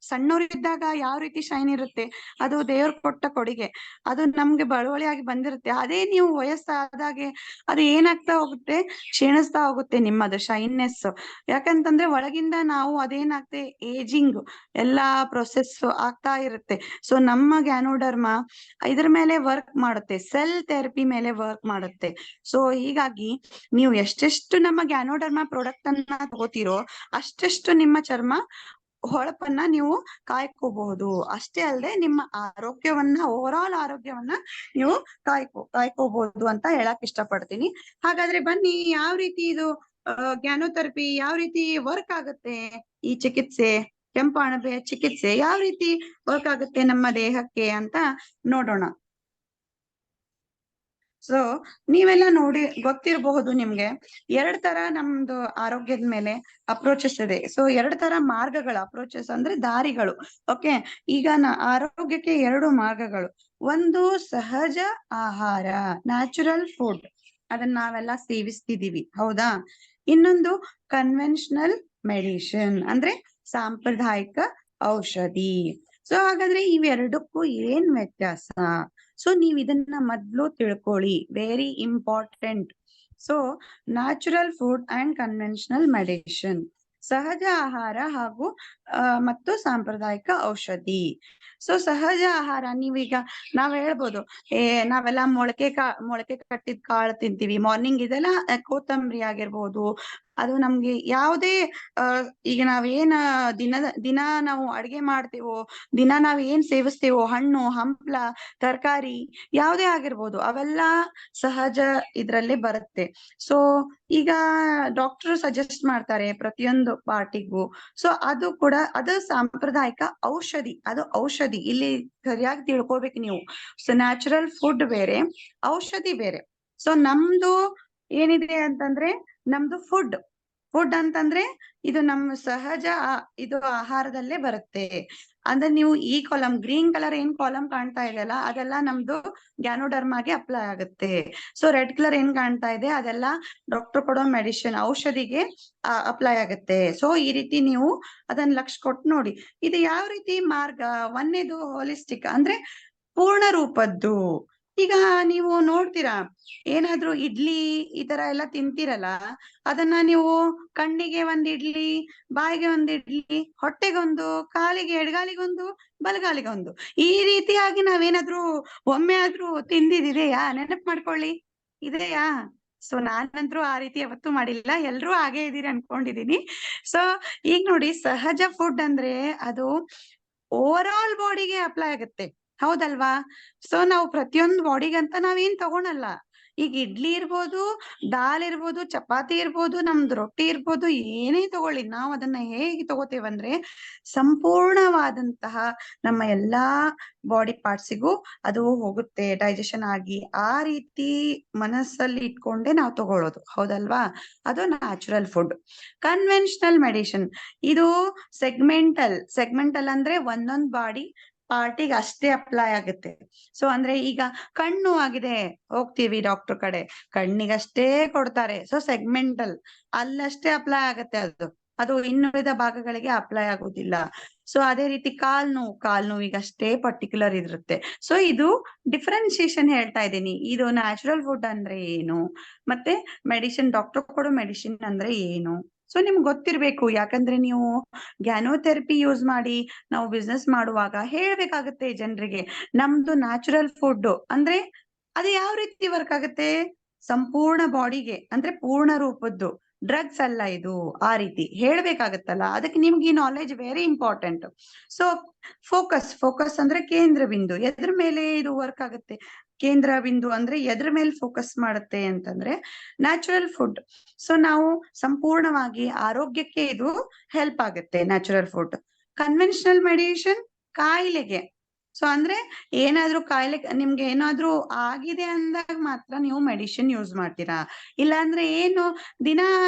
ಸಣ್ಣವರಿದ್ದಾಗ ಯಾವ ರೀತಿ ಶೈನ್ ಇರುತ್ತೆ, ಅದು ದೇವ್ರ ಕೊಟ್ಟ ಕೊಡುಗೆ, ಅದು ನಮ್ಗೆ ಬಳುವಳಿಯಾಗಿ ಬಂದಿರುತ್ತೆ. ಅದೇ ನೀವು ವಯಸ್ಸಾದಾಗೆ ಅದು ಏನಾಗ್ತಾ ಹೋಗುತ್ತೆ, ಕ್ಷೀಣಿಸ್ತಾ ಹೋಗುತ್ತೆ ನಿಮ್ಮದು ಶೈನ್ನೆಸ್. ಯಾಕಂತಂದ್ರೆ ಒಳಗಿಂದ ನಾವು ಅದೇನಾಗ್ತೆ, ಏಜಿಂಗ್ ಎಲ್ಲಾ ಪ್ರೊಸೆಸ್ ಆಗ್ತಾ ಇರುತ್ತೆ. ಸೊ ನಮ್ಮ ಗ್ಯಾನೋಡರ್ಮ ಇದ್ರ ಮೇಲೆ ವರ್ಕ್ ಮಾಡುತ್ತೆ, ಸೆಲ್ ಥೆರಪಿ ಮೇಲೆ ವರ್ಕ್ ಮಾಡುತ್ತೆ. ಸೊ ಹೀಗಾಗಿ ನೀವು ಎಷ್ಟೆಷ್ಟು ನಮ್ಮ ಗ್ಯಾನೋಡರ್ಮ ಪ್ರಾಡಕ್ಟ್ ಅನ್ನ ತಗೋತೀರೋ ಅಷ್ಟೆಷ್ಟು ನಿಮ್ಮ ಚರ್ಮ ಹೊಳಪನ್ನ ನೀವು ಕಾಯ್ಕೋಬಹುದು. ಅಷ್ಟೇ ಅಲ್ಲದೆ ನಿಮ್ಮ ಆರೋಗ್ಯವನ್ನ, ಓವರ್ ಆಲ್ ಆರೋಗ್ಯವನ್ನ ನೀವು ಕಾಯ್ಕೋಬಹುದು ಅಂತ ಹೇಳಕ್ ಇಷ್ಟಪಡ್ತೀನಿ. ಹಾಗಾದ್ರೆ ಬನ್ನಿ, ಯಾವ ರೀತಿ ಇದು ಗ್ಯಾನೋಥೆರಪಿ ಯಾವ ರೀತಿ ವರ್ಕ್ ಆಗುತ್ತೆ, ಈ ಚಿಕಿತ್ಸೆ, ಕೆಂಪು ಅಣಬೆ ಚಿಕಿತ್ಸೆ ಯಾವ ರೀತಿ ವರ್ಕ್ ಆಗುತ್ತೆ ನಮ್ಮ ದೇಹಕ್ಕೆ ಅಂತ ನೋಡೋಣ. ಸೊ ನೀವೆಲ್ಲ ನೋಡಿ ಗೊತ್ತಿರಬಹುದು ನಿಮ್ಗೆ, ಎರಡ್ ತರ ನಮ್ದು ಆರೋಗ್ಯದ ಮೇಲೆ ಅಪ್ರೋಚಸ್ ಇದೆ. ಸೊ ಎರಡ್ ತರ ಮಾರ್ಗಗಳು, ಅಪ್ರೋಚಸ್ ಅಂದ್ರೆ ದಾರಿಗಳು. ಓಕೆ, ಈಗ ಆರೋಗ್ಯಕ್ಕೆ ಎರಡು ಮಾರ್ಗಗಳು. ಒಂದು ಸಹಜ ಆಹಾರ, ನ್ಯಾಚುರಲ್ ಫುಡ್, ಅದನ್ನ ನಾವೆಲ್ಲ ಸೇವಿಸ್ತಿದೀವಿ, ಹೌದಾ? ಇನ್ನೊಂದು ಕನ್ವೆನ್ಷನಲ್ ಮೆಡಿಸಿನ್ ಅಂದ್ರೆ ಸಾಂಪ್ರದಾಯಿಕ ಔಷಧಿ. ಸೊ ಹಾಗಾದ್ರೆ ಇವೆರಡಕ್ಕೂ ಏನ್ ವ್ಯತ್ಯಾಸ? ಸೊ ನೀವ್ ಇದನ್ನ ಮೊದ್ಲು ತಿಳ್ಕೊಳ್ಳಿ, very important. So natural food and conventional medicine, ಸಹಜ ಆಹಾರ ಹಾಗೂ ಮತ್ತು ಸಾಂಪ್ರದಾಯಿಕ ಔಷಧಿ. ಸೊ ಸಹಜ ಆಹಾರ, ನೀವೀಗ ನಾವ್ ಹೇಳ್ಬೋದು, ನಾವೆಲ್ಲ ಮೊಳಕೆ ಕಟ್ಟಿದ ಕಾಳು ತಿಂತೀವಿ ಮಾರ್ನಿಂಗ್. ಇದೆಲ್ಲ ಕೊತ್ತಂಬರಿ ಆಗಿರ್ಬೋದು, ಅದು ನಮ್ಗೆ ಯಾವುದೇ ಈಗ ನಾವೇನ್ ದಿನ ನಾವು ಅಡ್ಗೆ ಮಾಡ್ತೇವೋ, ದಿನ ನಾವ್ ಏನ್ ಸೇವಿಸ್ತೇವೋ, ಹಣ್ಣು ಹಂಪ್ಲ ತರಕಾರಿ ಯಾವುದೇ ಆಗಿರ್ಬೋದು, ಅವೆಲ್ಲ ಸಹಜ ಇದ್ರಲ್ಲೇ ಬರುತ್ತೆ. ಸೊ ಈಗ ಡಾಕ್ಟರ್ ಸಜೆಸ್ಟ್ ಮಾಡ್ತಾರೆ ಪ್ರತಿಯೊಂದು ಪಾರ್ಟಿಗೂ. ಸೊ ಅದು ಕೂಡ ಅದು ಸಾಂಪ್ರದಾಯಿಕ ಔಷಧಿ, ಅದು ಔಷಧಿ. ಇಲ್ಲಿ ಸರಿಯಾಗಿ ತಿಳ್ಕೊಬೇಕು ನೀವು. ಸೊ ನ್ಯಾಚುರಲ್ ಫುಡ್ ಬೇರೆ, ಔಷಧಿ ಬೇರೆ. ಸೊ ನಮ್ದು ಏನಿದೆ ಅಂತಂದ್ರೆ, ನಮ್ದು ಫುಡ್ ಅಂತಂದ್ರೆ ಇದು ನಮ್ಮ ಸಹಜ ಇದು ಆಹಾರದಲ್ಲೇ ಬರುತ್ತೆ. ಅಂದ್ರೆ ನೀವು ಈ ಕಾಲಮ್, ಗ್ರೀನ್ ಕಲರ್ ಏನ್ ಕಾಲಮ್ ಕಾಣ್ತಾ ಇದೆಯಲ್ಲ, ಅದೆಲ್ಲ ನಮ್ದು ಗ್ಯಾನೋಡರ್ಮಾಗೆ ಅಪ್ಲೈ ಆಗುತ್ತೆ. ಸೊ ರೆಡ್ ಕಲರ್ ಏನ್ ಕಾಣ್ತಾ ಇದೆ, ಅದೆಲ್ಲ ಡಾಕ್ಟರ್ ಕೊಡೋ ಮೆಡಿಸಿನ್, ಔಷಧಿಗೆ ಅಪ್ಲೈ ಆಗುತ್ತೆ. ಸೊ ಈ ರೀತಿ ನೀವು ಅದನ್ನ ಲಕ್ಷ ಕೊಟ್ಟು ನೋಡಿ. ಇದು ಯಾವ ರೀತಿ ಮಾರ್ಗ? ಒಂದೇದು ಹೋಲಿಸ್ಟಿಕ್ ಅಂದ್ರೆ ಪೂರ್ಣ ರೂಪದ್ದು. ಈಗ ನೀವು ನೋಡ್ತೀರಾ, ಏನಾದ್ರೂ ಇಡ್ಲಿ ಈ ತರ ಎಲ್ಲ ತಿಂತೀರಲ್ಲ, ಅದನ್ನ ನೀವು ಕಣ್ಣಿಗೆ ಒಂದ್ ಇಡ್ಲಿ, ಬಾಯಿಗೆ ಒಂದ್ ಇಡ್ಲಿ, ಹೊಟ್ಟೆಗೊಂದು, ಕಾಲಿಗೆ ಎಡಗಾಲಿಗೊಂದು, ಬಲಗಾಲಿಗೊಂದು, ಈ ರೀತಿಯಾಗಿ ನಾವೇನಾದ್ರೂ ಒಮ್ಮೆ ಆದ್ರೂ ತಿಂದಿದೆಯಾ? ನೆನಪು ಮಾಡ್ಕೊಳ್ಳಿ, ಇದೆಯಾ? ಸೊ ನಾನಂತರೂ ಆ ರೀತಿ ಯಾವತ್ತೂ ಮಾಡಿಲ್ಲ, ಎಲ್ರೂ ಹಾಗೆ ಇದೀರಿ ಅನ್ಕೊಂಡಿದೀನಿ. ಸೊ ಈಗ ನೋಡಿ, ಸಹಜ ಫುಡ್ ಅಂದ್ರೆ ಅದು ಓವರ್ ಆಲ್ ಬಾಡಿಗೆ ಅಪ್ಲೈ ಆಗುತ್ತೆ, ಹೌದಲ್ವಾ? ಸೊ ನಾವು ಪ್ರತಿಯೊಂದು ಬಾಡಿಗಂತ ನಾವೇನ್ ತಗೊಳಲ್ಲ. ಈಗ ಇಡ್ಲಿ ಇರ್ಬೋದು, ದಾಲ್ ಇರ್ಬೋದು, ಚಪಾತಿ ಇರ್ಬೋದು, ನಮ್ದು ರೊಟ್ಟಿ ಇರ್ಬೋದು, ಏನೇ ತಗೊಳ್ಳಿ, ನಾವ್ ಅದನ್ನ ಹೇಗೆ ತಗೋತೇವಂದ್ರೆ ಸಂಪೂರ್ಣವಾದಂತಹ ನಮ್ಮ ಎಲ್ಲಾ ಬಾಡಿ ಪಾರ್ಟ್ಸಿಗೂ ಅದು ಹೋಗುತ್ತೆ, ಡೈಜೆಷನ್ ಆಗಿ. ಆ ರೀತಿ ಮನಸ್ಸಲ್ಲಿ ಇಟ್ಕೊಂಡೆ ನಾವು ತಗೊಳ್ಳೋದು, ಹೌದಲ್ವಾ? ಅದು ನ್ಯಾಚುರಲ್ ಫುಡ್. ಕನ್ವೆನ್ಷನಲ್ ಮೆಡಿಸಿನ್, ಇದು ಸೆಗ್ಮೆಂಟಲ್ ಅಂದ್ರೆ ಒಂದೊಂದ್ ಬಾಡಿ ಪಾರ್ಟಿಗೆ ಅಷ್ಟೇ ಅಪ್ಲೈ ಆಗುತ್ತೆ. ಸೊ ಅಂದ್ರೆ ಈಗ ಕಣ್ಣು ಆಗಿದೆ, ಹೋಗ್ತೀವಿ ಡಾಕ್ಟರ್ ಕಡೆ, ಕಣ್ಣಿಗಷ್ಟೇ ಕೊಡ್ತಾರೆ. ಸೊ ಸೆಗ್ಮೆಂಟಲ್, ಅಲ್ಲಷ್ಟೇ ಅಪ್ಲೈ ಆಗತ್ತೆ ಅದು ಇನ್ನುಳಿದ ಭಾಗಗಳಿಗೆ ಅಪ್ಲೈ ಆಗುದಿಲ್ಲ. ಸೊ ಅದೇ ರೀತಿ ಕಾಲ್ ನೋವಿಗಷ್ಟೇ ಪರ್ಟಿಕ್ಯುಲರ್ ಇರುತ್ತೆ. ಸೊ ಇದು ಡಿಫ್ರೆನ್ಸಿಯೇಷನ್ ಹೇಳ್ತಾ ಇದ್ದೀನಿ. ಇದು ನ್ಯಾಚುರಲ್ ಫುಡ್ ಅಂದ್ರೆ ಏನು, ಮತ್ತೆ ಮೆಡಿಸಿನ್, ಡಾಕ್ಟರ್ ಕೊಡೋ ಮೆಡಿಸಿನ್ ಅಂದ್ರೆ ಏನು. ಸೊ ನಿಮ್ಗೆ ಗೊತ್ತಿರ್ಬೇಕು, ಯಾಕಂದ್ರೆ ನೀವು ಗ್ಯಾನೋಥೆರಪಿ ಯೂಸ್ ಮಾಡಿ ನಾವು ಬಿಸ್ನೆಸ್ ಮಾಡುವಾಗ ಹೇಳ್ಬೇಕಾಗತ್ತೆ ಜನರಿಗೆ, ನಮ್ದು ನ್ಯಾಚುರಲ್ ಫುಡ್ ಅಂದ್ರೆ ಅದು ಯಾವ ರೀತಿ ವರ್ಕ್ ಆಗುತ್ತೆ, ಸಂಪೂರ್ಣ ಬಾಡಿಗೆ ಅಂದ್ರೆ ಪೂರ್ಣ ರೂಪದ್ದು, ಡ್ರಗ್ಸ್ ಅಲ್ಲ ಇದು, ಆ ರೀತಿ ಹೇಳ್ಬೇಕಾಗತ್ತಲ್ಲ. ಅದಕ್ಕೆ ನಿಮ್ಗೆ ಈ knowledge very important. So focus ಅಂದ್ರೆ ಕೇಂದ್ರ ಬಿಂದು, ಎದ್ರ ಮೇಲೆ ಇದು ವರ್ಕ್ ಆಗುತ್ತೆ? ಕೇಂದ್ರ ಬಿಂದು ಅಂದ್ರೆ ಎದ್ರ ಮೇಲೆ ಫೋಕಸ್ ಮಾಡುತ್ತೆ ಅಂತಂದ್ರೆ ನ್ಯಾಚುರಲ್ ಫುಡ್. ಸೊ ನಾವು ಸಂಪೂರ್ಣವಾಗಿ ಆರೋಗ್ಯಕ್ಕೆ ಇದು ಹೆಲ್ಪ್ ಆಗುತ್ತೆ ನ್ಯಾಚುರಲ್ ಫುಡ್. ಕನ್ವೆನ್ಷನಲ್ ಮೆಡಿಸಿನ್ ಕಾಯಿಲೆಗೆ. ಸೊ ಅಂದ್ರೆ ಏನಾದ್ರೂ ಕಾಯಿಲೆ ನಿಮ್ಗೆ ಏನಾದ್ರೂ ಆಗಿದೆ ಅಂದಾಗ ಮಾತ್ರ ನೀವು ಮೆಡಿಸಿನ್ ಯೂಸ್ ಮಾಡ್ತೀರಾ. ಇಲ್ಲ ಅಂದ್ರೆ ಏನು ದಿನ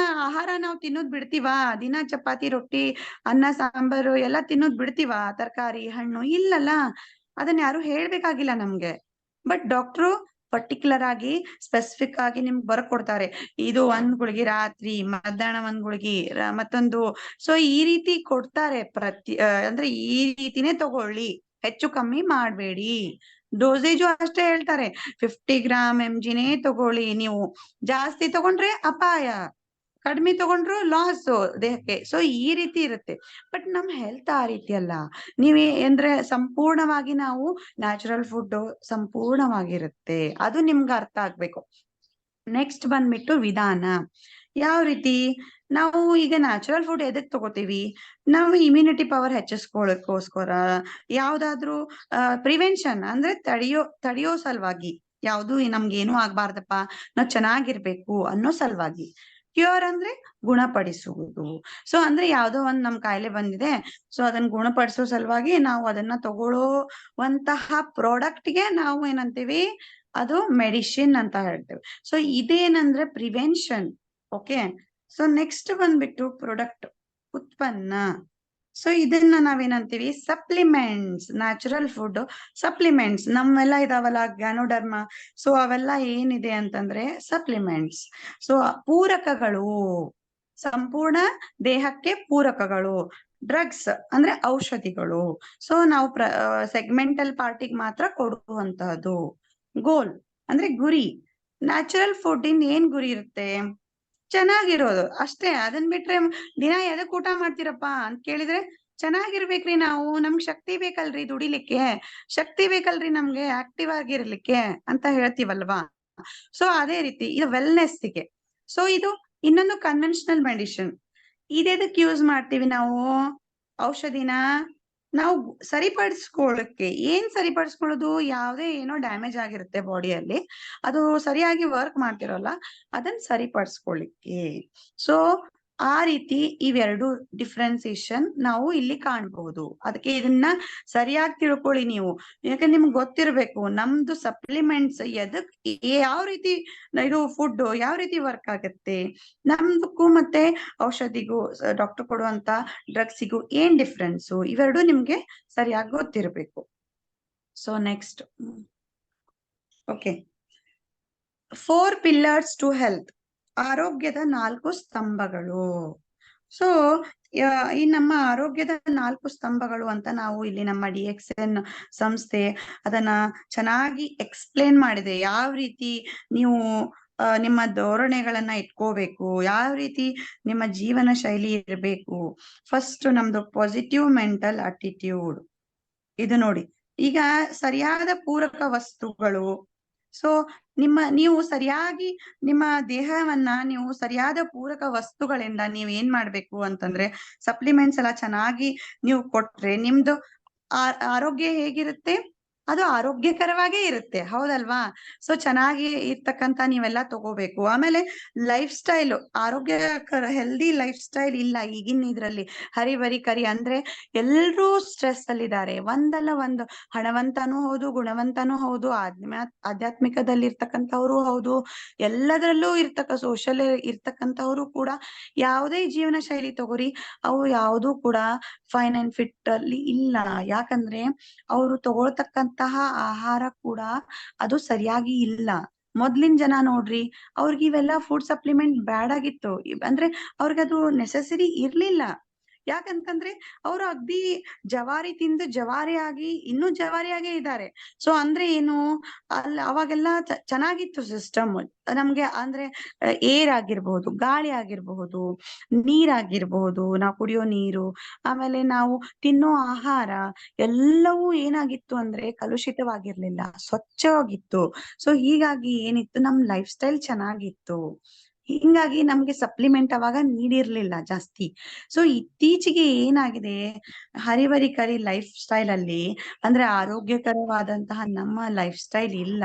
ಆಹಾರ ನಾವು ತಿನ್ನೋದ್ ಬಿಡ್ತೀವಾ? ದಿನ ಚಪಾತಿ ರೊಟ್ಟಿ ಅನ್ನ ಸಾಂಬಾರು ಎಲ್ಲ ತಿನ್ನೋದ್ ಬಿಡ್ತೀವಾ? ತರಕಾರಿ ಹಣ್ಣು ಇಲ್ಲಲ್ಲ, ಅದನ್ನ ಯಾರು ಹೇಳ್ಬೇಕಾಗಿಲ್ಲ ನಮ್ಗೆ. ಬಟ್ ಡಾಕ್ಟ್ರು ಪರ್ಟಿಕ್ಯುಲರ್ ಆಗಿ ಸ್ಪೆಸಿಫಿಕ್ ಆಗಿ ನಿಮ್ಗೆ ಬರ್ಕೊಡ್ತಾರೆ. ಇದು ಒಂದ್ ಗುಳಿಗೆ ರಾತ್ರಿ, ಮಧ್ಯಾಹ್ನ ಒಂದ್ ಗುಳಿಗೆ, ಮತ್ತೊಂದು. ಸೊ ಈ ರೀತಿ ಕೊಡ್ತಾರೆ ಅಂದ್ರೆ ಈ ರೀತಿನೇ ತಗೊಳ್ಳಿ, ಹೆಚ್ಚು ಕಮ್ಮಿ ಮಾಡ್ಬೇಡಿ. ಡೋಸೇಜು ಅಷ್ಟೇ ಹೇಳ್ತಾರೆ, 50 ಗ್ರಾಮ್ MGನೇ ತಗೊಳ್ಳಿ. ನೀವು ಜಾಸ್ತಿ ತಗೊಂಡ್ರೆ ಅಪಾಯ, ಕಡಿಮೆ ತಗೊಂಡ್ರು ಲಾಸ್ ದೇಹಕ್ಕೆ. ಸೊ ಈ ರೀತಿ ಇರುತ್ತೆ. ಬಟ್ ನಮ್ ಹೆಲ್ತ್ ಆ ರೀತಿ ಅಲ್ಲ. ನೀವೇ ಅಂದ್ರೆ ಸಂಪೂರ್ಣವಾಗಿ ನಾವು ನ್ಯಾಚುರಲ್ ಫುಡ್ ಸಂಪೂರ್ಣವಾಗಿರುತ್ತೆ, ಅದು ನಿಮ್ಗೆ ಅರ್ಥ ಆಗ್ಬೇಕು. ನೆಕ್ಸ್ಟ್ ಬಂದ್ಬಿಟ್ಟು ವಿಧಾನ. ಯಾವ ರೀತಿ ನಾವು ಈಗ ನ್ಯಾಚುರಲ್ ಫುಡ್ ಎದಕ್ ತಗೋತೀವಿ? ನಾವು ಇಮ್ಯುನಿಟಿ ಪವರ್ ಹೆಚ್ಚಿಸ್ಕೊಳ್ಳೋಕೋಸ್ಕರ, ಯಾವ್ದಾದ್ರು ಪ್ರಿವೆನ್ಷನ್ ಅಂದ್ರೆ ತಡೆಯೋ ಸಲುವಾಗಿ, ಯಾವ್ದು ನಮ್ಗೇನು ಆಗ್ಬಾರ್ದಪ್ಪ, ನಾವ್ ಚೆನ್ನಾಗಿರ್ಬೇಕು ಅನ್ನೋ ಸಲುವಾಗಿ. ಕ್ಯೂರ್ ಅಂದ್ರೆ ಗುಣಪಡಿಸುವುದು. ಸೊ ಅಂದ್ರೆ ಯಾವ್ದೋ ಒಂದ್ ನಮ್ ಕಾಯಿಲೆ ಬಂದಿದೆ, ಸೊ ಅದನ್ನ ಗುಣಪಡಿಸೋ ಸಲುವಾಗಿ ನಾವು ಅದನ್ನ ತಗೊಳ್ಳೋವಂತಹ ಪ್ರಾಡಕ್ಟ್ಗೆ ನಾವು ಏನಂತೀವಿ, ಅದು ಮೆಡಿಸಿನ್ ಅಂತ ಹೇಳ್ತೇವೆ. ಸೊ ಇದೇನಂದ್ರೆ ಪ್ರಿವೆನ್ಷನ್. ಓಕೆ. ಸೊ ನೆಕ್ಸ್ಟ್ ಬಂದ್ಬಿಟ್ಟು ಪ್ರಾಡಕ್ಟ್, ಉತ್ಪನ್ನ. ಸೊ ಇದನ್ನ ನಾವೇನಂತೀವಿ, ಸಪ್ಲಿಮೆಂಟ್ಸ್. ನ್ಯಾಚುರಲ್ ಫುಡ್ ಸಪ್ಲಿಮೆಂಟ್ಸ್ ನಮ್ಮೆಲ್ಲ ಇದಾವಲ್ಲ, ಗ್ಯಾನೋಡರ್ಮ. ಸೊ ಅವೆಲ್ಲ ಏನಿದೆ ಅಂತಂದ್ರೆ ಸಪ್ಲಿಮೆಂಟ್ಸ್. ಸೊ ಪೂರಕಗಳು, ಸಂಪೂರ್ಣ ದೇಹಕ್ಕೆ ಪೂರಕಗಳು. ಡ್ರಗ್ಸ್ ಅಂದ್ರೆ ಔಷಧಿಗಳು. ಸೊ ನಾವು ಸೆಗ್ಮೆಂಟಲ್ ಪಾರ್ಟಿಗೆ ಮಾತ್ರ ಕೊಡುವಂತಹದ್ದು. ಗೋಲ್ ಅಂದ್ರೆ ಗುರಿ. ನ್ಯಾಚುರಲ್ ಫುಡ್ ಇನ್ ಏನ್ ಗುರಿ ಇರುತ್ತೆ? ಚೆನ್ನಾಗಿರೋದು ಅಷ್ಟೇ. ಅದನ್ ಬಿಟ್ರೆ ದಿನ ಎದಕ್ ಊಟ ಮಾಡ್ತೀರಪ್ಪ ಅಂತ ಕೇಳಿದ್ರೆ, ಚೆನ್ನಾಗಿರ್ಬೇಕ್ರಿ ನಾವು, ನಮ್ಗ್ ಶಕ್ತಿ ಬೇಕಲ್ರಿ ದುಡಿಲಿಕ್ಕೆ, ಶಕ್ತಿ ಬೇಕಲ್ರಿ ನಮ್ಗೆ ಆಕ್ಟಿವ್ ಆಗಿರ್ಲಿಕ್ಕೆ ಅಂತ ಹೇಳ್ತೀವಲ್ವಾ. ಸೊ ಅದೇ ರೀತಿ ಇದು ವೆಲ್ನೆಸ್ಗೆ. ಸೊ ಇದು ಇನ್ನೊಂದು ಕನ್ವೆನ್ಷನಲ್ ಮೆಡಿಸಿನ್. ಇದೆದಕ್ ಯೂಸ್ ಮಾಡ್ತೀವಿ ನಾವು? ಔಷಧಿನ ನಾವು ಸರಿಪಡಿಸ್ಕೊಳ್ಳಕ್ಕೆ. ಏನ್ ಸರಿಪಡಿಸ್ಕೊಳ್ಳೋದು? ಯಾವ್ದೇ ಏನೋ ಡ್ಯಾಮೇಜ್ ಆಗಿರುತ್ತೆ ಬಾಡಿಯಲ್ಲಿ, ಅದು ಸರಿಯಾಗಿ ವರ್ಕ್ ಮಾಡ್ತಿರೋಲ್ಲ, ಅದನ್ನ ಸರಿಪಡಿಸ್ಕೊಳ್ಳಿಕ್ಕೆ. ಸೊ ಆ ರೀತಿ ಇವೆರಡು ಡಿಫ್ರೆನ್ಸಿಯೇಷನ್ ನಾವು ಇಲ್ಲಿ ಕಾಣಬಹುದು. ಅದಕ್ಕೆ ಇದನ್ನ ಸರಿಯಾಗಿ ತಿಳ್ಕೊಳ್ಳಿ ನೀವು. ಯಾಕಂದ್ರೆ ನಿಮ್ಗೆ ಗೊತ್ತಿರ್ಬೇಕು ನಮ್ದು ಸಪ್ಲಿಮೆಂಟ್ಸ್ ಎದಕ್, ಯಾವ ರೀತಿ ಇದು ಫುಡ್ ಯಾವ ರೀತಿ ವರ್ಕ್ ಆಗುತ್ತೆ, ನಮ್ದಕ್ಕೂ ಮತ್ತೆ ಔಷಧಿಗೂ, ಡಾಕ್ಟರ್ ಕೊಡುವಂತ ಡ್ರಗ್ಸಿಗೂ ಏನ್ ಡಿಫ್ರೆನ್ಸು, ಇವೆರಡು ನಿಮ್ಗೆ ಸರಿಯಾಗಿ ಗೊತ್ತಿರ್ಬೇಕು. So next, okay, 4 pillars to health. ಆರೋಗ್ಯದ 4 ಸ್ತಂಭಗಳು. ಸೊ ಈ ನಮ್ಮ ಆರೋಗ್ಯದ 4 ಸ್ತಂಭಗಳು ಅಂತ ನಾವು ಇಲ್ಲಿ ನಮ್ಮ DXN ಸಂಸ್ಥೆ ಅದನ್ನ ಚೆನ್ನಾಗಿ ಎಕ್ಸ್ಪ್ಲೇನ್ ಮಾಡಿದೆ. ಯಾವ ರೀತಿ ನೀವು ನಿಮ್ಮ ಧೋರಣೆಗಳನ್ನ ಇಟ್ಕೋಬೇಕು, ಯಾವ ರೀತಿ ನಿಮ್ಮ ಜೀವನ ಶೈಲಿ ಇರಬೇಕು. ಫಸ್ಟ್ ನಮ್ದು ಪಾಸಿಟಿವ್ ಮೆಂಟಲ್ ಅಟಿಟ್ಯೂಡ್. ಇದು ನೋಡಿ, ಈಗ ಸರಿಯಾದ ಪೂರಕ ವಸ್ತುಗಳು. ಸೊ ನೀವು ಸರಿಯಾಗಿ ನಿಮ್ಮ ದೇಹವನ್ನ ನೀವು ಸರಿಯಾದ ಪೂರಕ ವಸ್ತುಗಳಿಂದ ನೀವ್ ಏನ್ ಮಾಡ್ಬೇಕು ಅಂತಂದ್ರೆ, ಸಪ್ಲಿಮೆಂಟ್ಸ್ ಎಲ್ಲ ಚೆನ್ನಾಗಿ ನೀವು ಕೊಟ್ರೆ ನಿಮ್ದು ಆರೋಗ್ಯ ಹೇಗಿರುತ್ತೆ? ಅದು ಆರೋಗ್ಯಕರವಾಗೇ ಇರುತ್ತೆ, ಹೌದಲ್ವಾ? ಸೊ ಚೆನ್ನಾಗಿ ಇರ್ತಕ್ಕಂತ ನೀವೆಲ್ಲ ತಗೋಬೇಕು. ಆಮೇಲೆ ಲೈಫ್ ಸ್ಟೈಲ್, ಆರೋಗ್ಯಕರ ಹೆಲ್ದಿ ಲೈಫ್ ಸ್ಟೈಲ್ ಇಲ್ಲ ಈಗಿನ ಇದ್ರಲ್ಲಿ. ಹರಿಬರಿ ಕರಿ ಅಂದ್ರೆ ಎಲ್ರೂ ಸ್ಟ್ರೆಸ್ ಅಲ್ಲಿದ್ದಾರೆ. ಒಂದಲ್ಲ ಒಂದು, ಹಣವಂತನೂ ಹೌದು, ಗುಣವಂತನೂ ಹೌದು, ಆಧ್ಯಾತ್ಮಿಕದಲ್ಲಿ ಇರ್ತಕ್ಕಂಥವ್ರು ಹೌದು, ಎಲ್ಲದರಲ್ಲೂ ಸೋಷಲ್ ಇರ್ತಕ್ಕಂಥವ್ರು ಕೂಡ. ಯಾವುದೇ ಜೀವನ ಶೈಲಿ ತಗೋರಿ, ಅವು ಯಾವುದೂ ಕೂಡ ಫೈನ್ ಅಂಡ್ ಫಿಟ್ ಅಲ್ಲಿ ಇಲ್ಲ. ಯಾಕಂದ್ರೆ ಅವರು ತಗೊಳ್ತಕ್ಕಂತಹ ಆಹಾರ ಕೂಡ ಅದು ಸರಿಯಾಗಿ ಇಲ್ಲ. ಮೊದ್ಲಿನ ಜನ ನೋಡ್ರಿ, ಅವ್ರಿಗೆ ಇವೆಲ್ಲ ಫುಡ್ ಸಪ್ಲಿಮೆಂಟ್ ಬ್ಯಾಡ್ ಆಗಿತ್ತು. ಅಂದ್ರೆ ಅವ್ರಿಗದು ನೆಸೆಸರಿ ಇರ್ಲಿಲ್ಲ. ಯಾಕಂತಂದ್ರೆ ಅವ್ರು ಅಗ್ದಿ ಜವಾರಿ ತಿಂದು ಜವಾರಿಯಾಗಿ ಇನ್ನೂ ಜವಾರಿಯಾಗೇ ಇದ್ದಾರೆ. ಸೊ ಅಂದ್ರೆ ಏನು, ಅವಾಗೆಲ್ಲ ಚೆನ್ನಾಗಿತ್ತು ಸಿಸ್ಟಮ್ ನಮ್ಗೆ. ಅಂದ್ರೆ ಏರ್ ಆಗಿರ್ಬಹುದು, ಗಾಳಿ ಆಗಿರ್ಬಹುದು, ನೀರಾಗಿರ್ಬಹುದು, ನಾವು ಕುಡಿಯೋ ನೀರು, ಆಮೇಲೆ ನಾವು ತಿನ್ನೋ ಆಹಾರ ಎಲ್ಲವೂ ಏನಾಗಿತ್ತು ಅಂದ್ರೆ ಕಲುಷಿತವಾಗಿರ್ಲಿಲ್ಲ, ಸ್ವಚ್ಛವಾಗಿತ್ತು. ಸೊ ಹೀಗಾಗಿ ಏನಿತ್ತು, ನಮ್ ಲೈಫ್ ಸ್ಟೈಲ್ ಚೆನ್ನಾಗಿತ್ತು. ಹಿಂಗಾಗಿ ನಮ್ಗೆ ಸಪ್ಲಿಮೆಂಟ್ ಅವಾಗ ನೀಡಿರ್ಲಿಲ್ಲ ಜಾಸ್ತಿ. ಸೊ ಇತ್ತೀಚೆಗೆ ಏನಾಗಿದೆ, ಹರಿಬರಿ ಕರಿ ಲೈಫ್ ಸ್ಟೈಲ್ ಅಲ್ಲಿ ಅಂದ್ರೆ ಆರೋಗ್ಯಕರವಾದಂತಹ ನಮ್ಮ ಲೈಫ್ ಸ್ಟೈಲ್ ಇಲ್ಲ.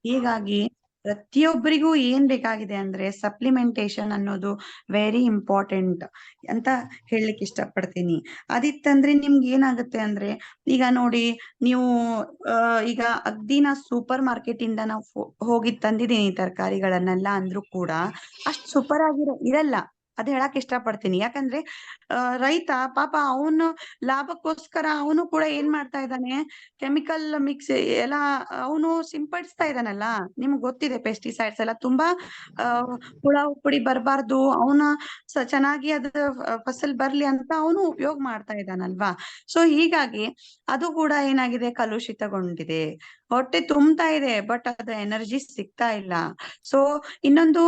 ಹೀಗಾಗಿ ಪ್ರತಿಯೊಬ್ಬರಿಗೂ ಏನ್ ಬೇಕಾಗಿದೆ ಅಂದ್ರೆ ಸಪ್ಲಿಮೆಂಟೇಶನ್ ಅನ್ನೋದು ವೆರಿ ಇಂಪಾರ್ಟೆಂಟ್ ಅಂತ ಹೇಳಲಿಕ್ಕೆ ಇಷ್ಟಪಡ್ತೀನಿ. ಅದಿತ್ತಂದ್ರೆ ನಿಮ್ಗೆ ಏನಾಗುತ್ತೆ ಅಂದ್ರೆ, ಈಗ ನೋಡಿ ನೀವು ಈಗ ಅಗ್ದಿನ ಸೂಪರ್ ಮಾರ್ಕೆಟ್ ಇಂದ ನಾವು ಹೋಗಿ ತಂದಿದ್ದೀನಿ ತರಕಾರಿಗಳನ್ನೆಲ್ಲ ಅಂದ್ರೂ ಕೂಡ ಅಷ್ಟ್ ಸೂಪರ್ ಇರಲ್ಲ. ಅದ್ ಹೇಳಕ್ ಇಷ್ಟಪಡ್ತೀನಿ. ಯಾಕಂದ್ರೆ ರೈತ ಪಾಪ ಅವನು ಲಾಭಕ್ಕೋಸ್ಕರ ಅವನು ಕೂಡ ಏನ್ ಮಾಡ್ತಾ ಇದ್ದಾನೆ, ಕೆಮಿಕಲ್ ಮಿಕ್ಸ್ ಎಲ್ಲ ಅವನು ಸಿಂಪಡಿಸ್ತಾ ಇದ್ದಾನಲ್ಲ. ನಿಮ್ಗೆ ಗೊತ್ತಿದೆ ಪೆಸ್ಟಿಸೈಡ್ಸ್ ಎಲ್ಲ ತುಂಬಾ ಹುಳ ಹುಪ್ಪಡಿ ಬರಬಾರ್ದು, ಅವನ ಚೆನ್ನಾಗಿ ಅದ ಫಸಲ್ ಬರ್ಲಿ ಅಂತ ಅವನು ಉಪಯೋಗ ಮಾಡ್ತಾ ಇದ್ದಾನಲ್ವಾ. ಸೊ ಹೀಗಾಗಿ ಅದು ಕೂಡ ಏನಾಗಿದೆ, ಕಲುಷಿತಗೊಂಡಿದೆ. ಹೊಟ್ಟೆ ತುಂಬ್ತಾ ಇದೆ ಬಟ್ ಅದ ಎನರ್ಜಿ ಸಿಗ್ತಾ ಇಲ್ಲ. ಸೊ ಇನ್ನೊಂದು